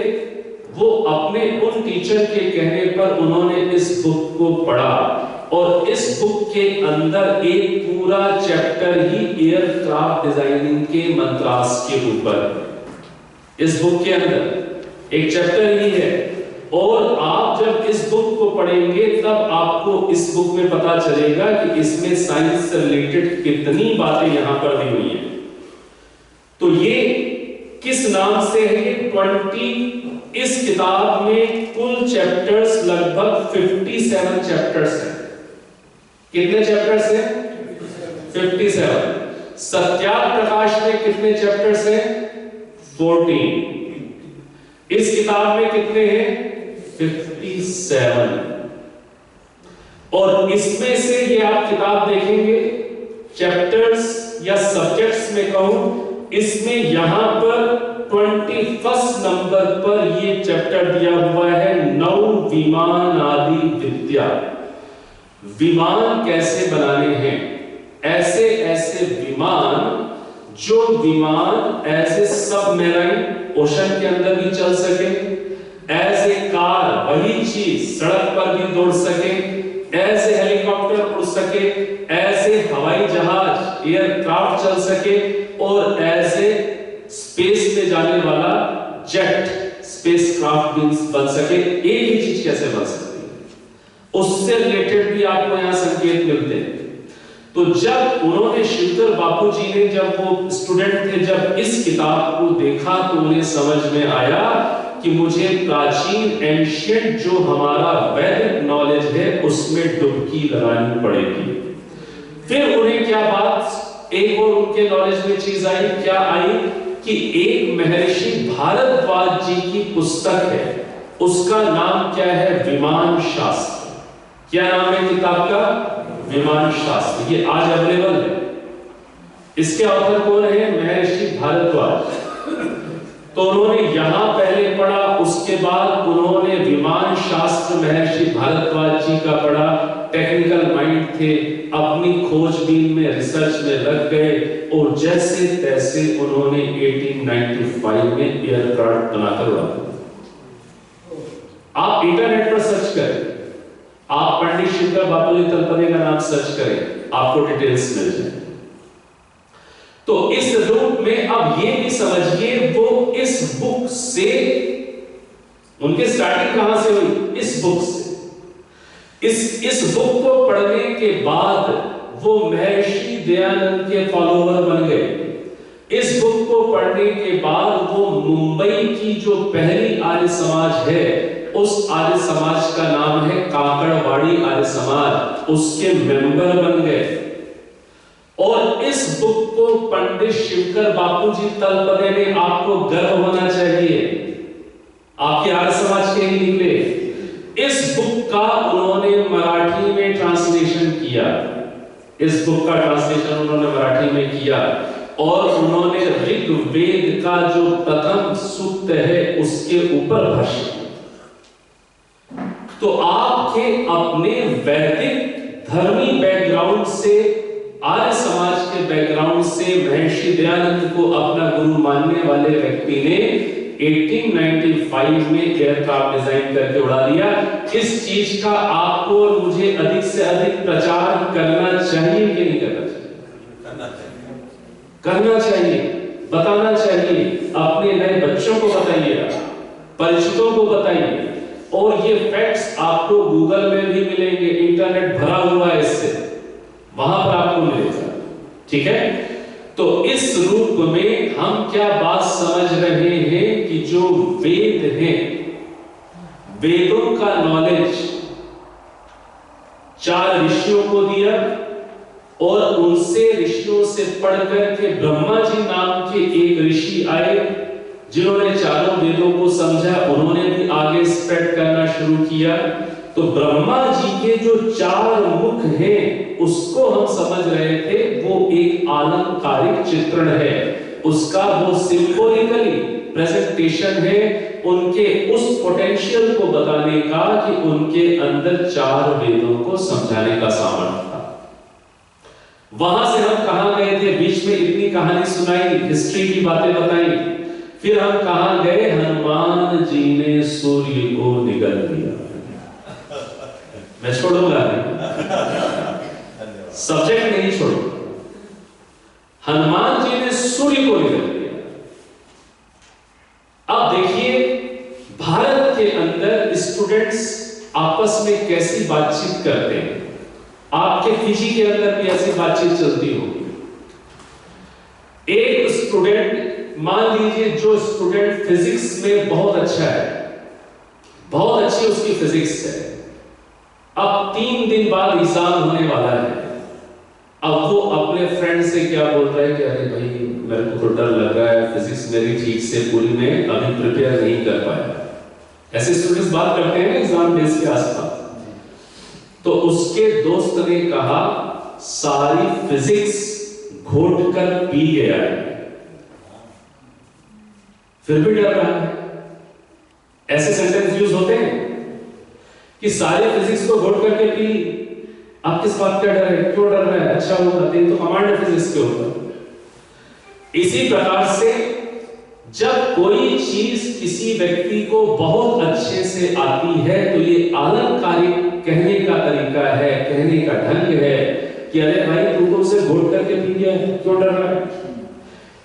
वो अपने उन टीचर के कहने पर उन्होंने इस बुक को पढ़ा, और इस बुक के अंदर एक पूरा चैप्टर ही एयरक्राफ्ट डिजाइनिंग के मंत्रास के ऊपर, इस बुक के अंदर एक चैप्टर ही है। और आप जब इस बुक को पढ़ेंगे तब आपको इस बुक में पता चलेगा कि इसमें साइंस से रिलेटेड कितनी बातें यहां पर दी हुई हैं। तो ये किस नाम से है? 20। इस किताब में कुल चैप्टर्स लगभग 57 चैप्टर्स हैं। कितने चैप्टर्स हैं? 57। सत्याग्रह प्रकाश में कितने चैप्टर्स हैं? 14। इस किताब में कितने हैं? 57। और इसमें से ये आप किताब देखेंगे चैप्टर्स या सब्जेक्ट्स में कहूं, इसमें यहां पर 21 नंबर पर ये चैप्टर दिया हुआ है, नौ विमान आदि विद्या। विमान कैसे बनाने हैं, ऐसे ऐसे विमान जो विमान एज ए सबमरीन ओशन के अंदर भी चल सके, एज ए कार वही चीज सड़क पर भी दौड़ सके, एज ए हेलीकॉप्टर उड़ सके, एज ए हवाई जहाज एयरक्राफ्ट चल सके, और एज ए स्पेस में जाने वाला जेट स्पेसक्राफ्ट भी बन सके। एक ही चीज कैसे बन सकती है, उससे रिलेटेड भी आपको यहां संकेत मिलते हैं। तो जब उन्होंने शिवकर बापू जी ने, जब वो स्टूडेंट थे, जब इस किताब को देखा तो उन्हें समझ में आया कि मुझे प्राचीन एंशिएंट जो हमारा वैदिक नॉलेज है उसमें डुबकी लगानी पड़ेगी। फिर उन्हें क्या बात, एक और उनके नॉलेज में चीज आई, क्या आई कि एक महर्षि भारद्वाज जी की पुस्तक है, उसका नाम क्या है? विमान शास्त्र। क्या नाम है किताब का? विमान शास्त्र। ये आज अवेलेबल है। इसके ऑथर कौन है? महर्षि भारद्वाज। तो उन्होंने यहां पहले पढ़ा, उसके बाद उन्होंने विमान शास्त्र महर्षि भारद्वाज जी का पढ़ा। टेक्निकल माइंड थे, अपनी खोजबीन में, रिसर्च में लग गए, और जैसे तैसे उन्होंने 1895 में एयरक्राफ्ट बनाकर उड़ा दिया। आप इंटरनेट पर सर्च करें, आप पंडित शिवकर बापूजी तलपदे का नाम सर्च करें, आपको डिटेल्स मिल जाए। तो इस रूप में अब ये भी समझिए, वो इस बुक से, उनके स्टार्टिंग कहां से हुई? इस बुक से। इस बुक को पढ़ने के बाद वो महर्षि दयानंद के फॉलोवर बन गए। इस बुक को पढ़ने के बाद वो मुंबई की जो पहली आर्य समाज है, उस आर्य समाज का नाम है काकड़वाड़ी आर्य समाज, उसके मेंबर बन गए। और इस बुक को पंडित शिवकर बापूजी तलपदे ने, आपको गर्व होना चाहिए, आपके आर्य समाज के ही निकले, इस बुक का उन्होंने मराठी में ट्रांसलेशन किया। इस बुक का ट्रांसलेशन उन्होंने मराठी में किया, और उन्होंने ऋग्वेद का जो प्रथम सूक्त है उसके ऊपर भाष्य किया। तो आपके अपने वैदिक धर्मी बैकग्राउंड से, आर्य समाज के बैकग्राउंड से महर्षि दयानंद को अपना गुरु मानने वाले व्यक्ति ने 1895 में एयरक्राफ्ट डिजाइन करके उड़ा दिया। इस चीज का आपको और मुझे अधिक से अधिक प्रचार करना चाहिए कि नहीं करना चाहिए? करना चाहिए, बताना चाहिए, अपने नए बच्चों को बताइए, परिचितों को बताइए। और ये फैक्ट्स आपको गूगल में भी मिलेंगे, इंटरनेट भरा हुआ है इससे, वहां पर आपको मिलेगा। ठीक है, तो इस रूप में हम क्या बात समझ रहे हैं कि जो वेद हैं, वेदों का नॉलेज 4 ऋषियों को दिया, और उनसे ऋषियों से पढ़कर के ब्रह्मा जी नाम के एक ऋषि आए, जिन्होंने चारों वेदों को समझा, उन्होंने भी आगे स्प्रेड करना शुरू किया। तो ब्रह्मा जी के जो 4 मुख हैं, उसको हम समझ रहे थे, वो एक आलंकारिक चित्रण है, उसका वो सिंबॉलिकली प्रेजेंटेशन है, उनके उस पोटेंशियल को बताने का कि उनके अंदर 4 वेदों को समझाने का सामर्थ्य था। वहां से हम कहां गए थे, बीच में इतनी कहानी सुनाई, हिस्ट्री की बातें बताई, फिर हम कहां गए, हनुमान जी ने सूर्य को निगल दिया। मैं छोड़ूंगा नहीं, सब्जेक्ट नहीं छोड़ूंगा। हनुमान जी ने सूर्य को निगल दिया। अब देखिए भारत के अंदर स्टूडेंट्स आपस में कैसी बातचीत करते हैं। आपके पीजी के अंदर भी ऐसी बातचीत चलती होगी। एक स्टूडेंट, मान लीजिए जो स्टूडेंट फिजिक्स में बहुत अच्छा है, बहुत अच्छी उसकी फिजिक्स है, अब 3 दिन बाद एग्जाम होने वाला है। अब वो अपने फ्रेंड से क्या बोल रहा है कि अरे भाई मेरे को तो डर लग रहा है, फिजिक्स मेरी ठीक से पूरी में अभी प्रिपेयर नहीं कर पाया। ऐसे स्टूडेंट्स बात करते हैं एग्जाम डेज के आसपास। तो उसके दोस्त ने कहा सारी फिजिक्स घोट कर पी गया है, फिर भी डर रहा है। ऐसे सेंटेंस यूज होते हैं कि सारी फिजिक्स को घोट करके पी, आप किस बात का डर है, क्यों डर रहा है, अच्छा होगा तो कमांड है फिजिक्स के ऊपर। इसी प्रकार से जब कोई चीज किसी व्यक्ति को बहुत अच्छे से आती है तो ये अलंकारिक कहने का तरीका है, कहने का ढंग है कि अरे भाई तू तो उसे घोट करके पी गया है, क्यों डर रहा है।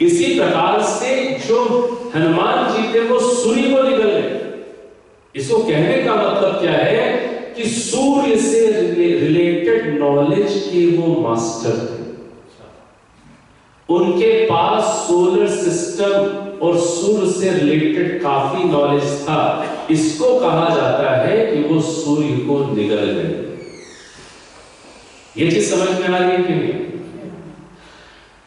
इसी प्रकार से जो हनुमान जी थे वो सूर्य को निगल गए। इसको कहने का मतलब क्या है कि सूर्य से रिलेटेड नॉलेज के वो मास्टर थे। उनके पास सोलर सिस्टम और सूर्य से रिलेटेड काफी नॉलेज था। इसको कहा जाता है कि वो सूर्य को निगल गए। ये चीज समझ में आ रही है कि नहीं?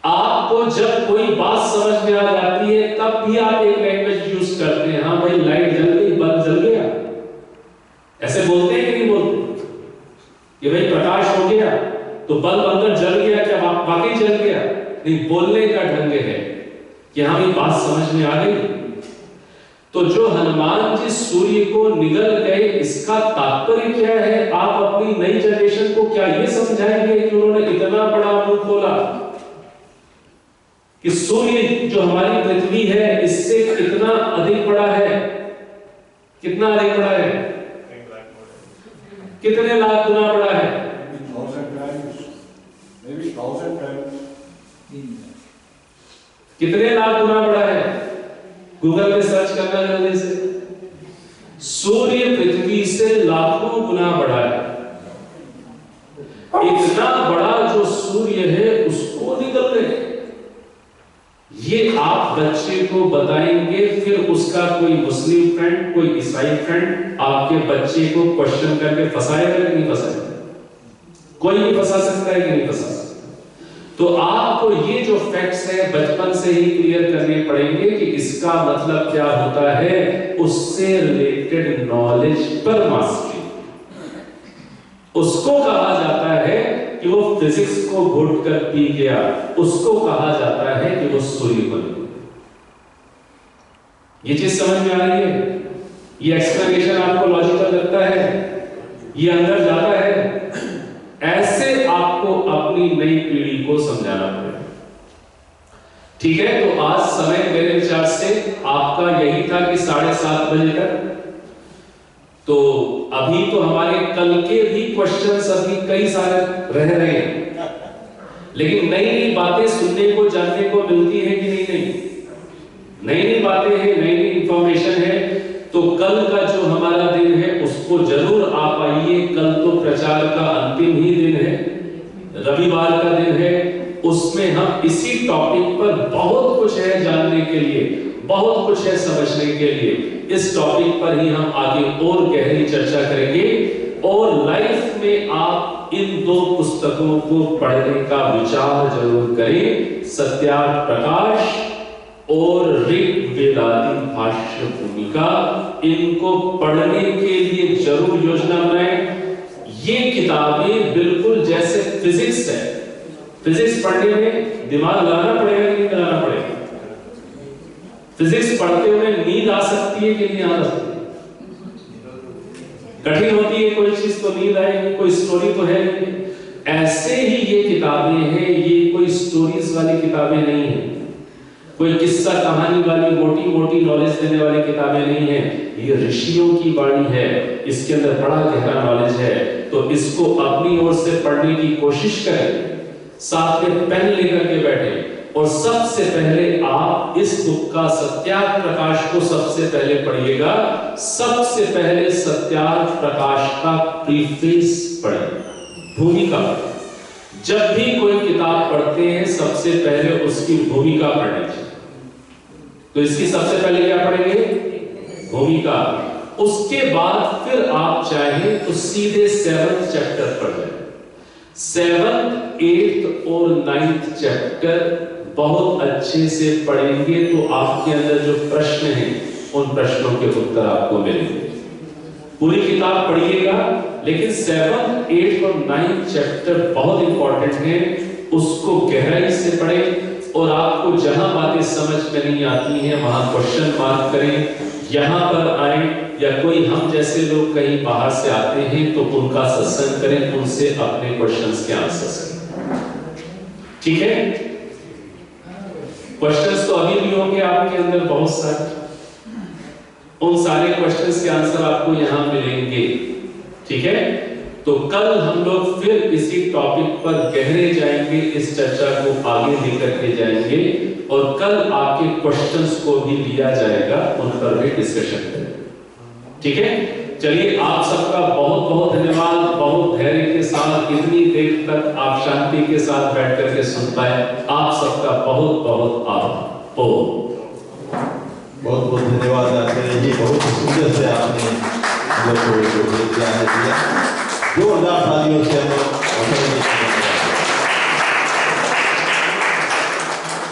आपको जब कोई बात समझ में आ जाती है तब भी आप एक लैंग्वेज यूज करते हैं, हाँ भाई लाइट जल गई, बल्ब जल गया, ऐसे बोलते हैं कि नहीं बोलते कि भाई प्रकाश हो गया तो बल्ब अंदर जल गया, क्या वाकई जल गया? नहीं, बोलने का ढंग है कि हाँ ये बात समझ में आ गई। तो जो हनुमान जी सूर्य को निगल गए, इसका तात्पर्य क्या है? आप अपनी नई जनरेशन को क्या ये समझाएंगे कि उन्होंने इतना बड़ा मुंह खोला कि सूर्य जो हमारी पृथ्वी है इससे कितना अधिक बड़ा है? कितना अधिक बड़ा है? कितने लाख गुना बड़ा है? कितने लाख गुना बड़ा है? गूगल पे सर्च करना जल्दी से। सूर्य पृथ्वी से लाखों गुना बड़ा है। इतना बड़ा जो सूर्य है उसको निगल गए। ये आप बच्चे को बताएंगे, फिर उसका कोई मुस्लिम फ्रेंड, कोई ईसाई फ्रेंड आपके बच्चे को क्वेश्चन करके फंसाएगा कि नहीं फंसाएगा? कोई नहीं फंसा सकता है कि नहीं फंसा सकता? तो आपको ये जो फैक्ट्स है बचपन से ही क्लियर करने पड़ेंगे कि इसका मतलब क्या होता है, उससे रिलेटेड नॉलेज पर मास्टरी। उसको कहा जाता है कि वो फिजिक्स को घोट कर पी गया, उसको कहा जाता है कि वो सूर्य बन गया। ये चीज समझ में आ रही है? ये एक्सप्लेनेशन आपको लॉजिकल लगता है? ये अंदर जाता है? ऐसे आपको अपनी नई पीढ़ी को समझाना पड़ेगा। ठीक है, तो आज समय मेरे विचार से आपका यही था कि 7:30 बजे तक। तो अभी तो हमारे कल के भी क्वेश्चंस अभी कई सारे रह रहे हैं, लेकिन नई नई बातें सुनने को, जानने को मिलती है कि नहीं? नई नई बातें हैं, नई नई इंफॉर्मेशन है। तो कल का जो हमारा दिन है उसको जरूर आप आइए। कल तो प्रचार का अंतिम ही दिन है, रविवार का दिन है। उसमें हम इसी टॉपिक पर बहुत कुछ है जानने के लिए, बहुत कुछ है समझने के लिए। इस टॉपिक पर ही हम आगे और गहरी चर्चा करेंगे और लाइफ में आप इन 2 पुस्तकों को पढ़ने का विचार जरूर करें, सत्यार्थ प्रकाश और ऋग्वेदादि भाष्य भूमिका। इनको पढ़ने के लिए जरूर योजना बनाएं। ये किताबें बिल्कुल जैसे फिजिक्स है, फिजिक्स पढ़ने में दिमाग लगाना पड़ेगा कि नहीं लगाना पड़ेगा? फिजिक्स पढ़ते हुए नींद आ सकती है कि नहीं आ सकती? कठिन होती है कोई चीज तो नींद आएगी, कोई स्टोरी तो है नहीं। ऐसे ही ये किताबें हैं, ये कोई स्टोरीज वाली किताबें नहीं है, कोई किस्सा कहानी वाली मोटी मोटी नॉलेज देने वाली किताबें नहीं है। ये ऋषियों की वाणी है, इसके अंदर बड़ा गहरा नॉलेज है। तो इसको अपनी ओर से पढ़ने की कोशिश करें, साथ में पेन लेकर के बैठे और सबसे पहले आप इस बुक का सत्यार्थ प्रकाश को सबसे पहले पढ़िएगा। सबसे पहले सत्यार्थ प्रकाश का प्रीफेस पढ़िए, भूमिका। जब भी कोई किताब पढ़ते हैं सबसे पहले उसकी भूमिका पढ़नी चाहिए। तो इसकी सबसे पहले क्या पढ़ेंगे? भूमिका। उसके बाद फिर आप चाहें तो सीधे 7th चैप्टर पढ़ लें। 7th, 8th और 9th चैप्टर बहुत अच्छे से पढ़ेंगे तो आपके अंदर जो प्रश्न हैं उन प्रश्नों के उत्तर आपको मिलेंगे। पूरी किताब पढ़िएगा, लेकिन 7th, 8th और 9th चैप्टर बहुत इंपॉर्टेंट है, उसको गहराई से पढ़ें। और आपको जहां बातें समझ में नहीं आती हैं वहां क्वेश्चन मार्क करें। यहां पर आए या कोई हम जैसे लोग कहीं बाहर से आते हैं तो उनका सत्संग करें, उनसे अपने क्वेश्चंस के आंसर्स करें। ठीक है? क्वेश्चंस तो अभी भी होंगे आपके अंदर बहुत सारे, उन सारे क्वेश्चंस के आंसर आपको यहां मिलेंगे। ठीक है? तो कल हम लोग फिर इसी टॉपिक पर गहरे जाएंगे, इस चर्चा को आगे लेकर के जाएंगे और कल आपके क्वेश्चंस को भी लिया जाएगा, उन पर भी डिस्कशन करेंगे। ठीक है? चलिए, आप सबका बहुत बहुत धन्यवाद। बहुत धैर्य के साथ इतनी देर तक आप शांति के साथ बैठ करके सुन पाए, आप सबका बहुत बहुत आभार। बहुत बहुत धन्यवाद आचार्य जी, बहुत सुंदर से आपने हम लोग को दिया। जोरदार तालियों से हम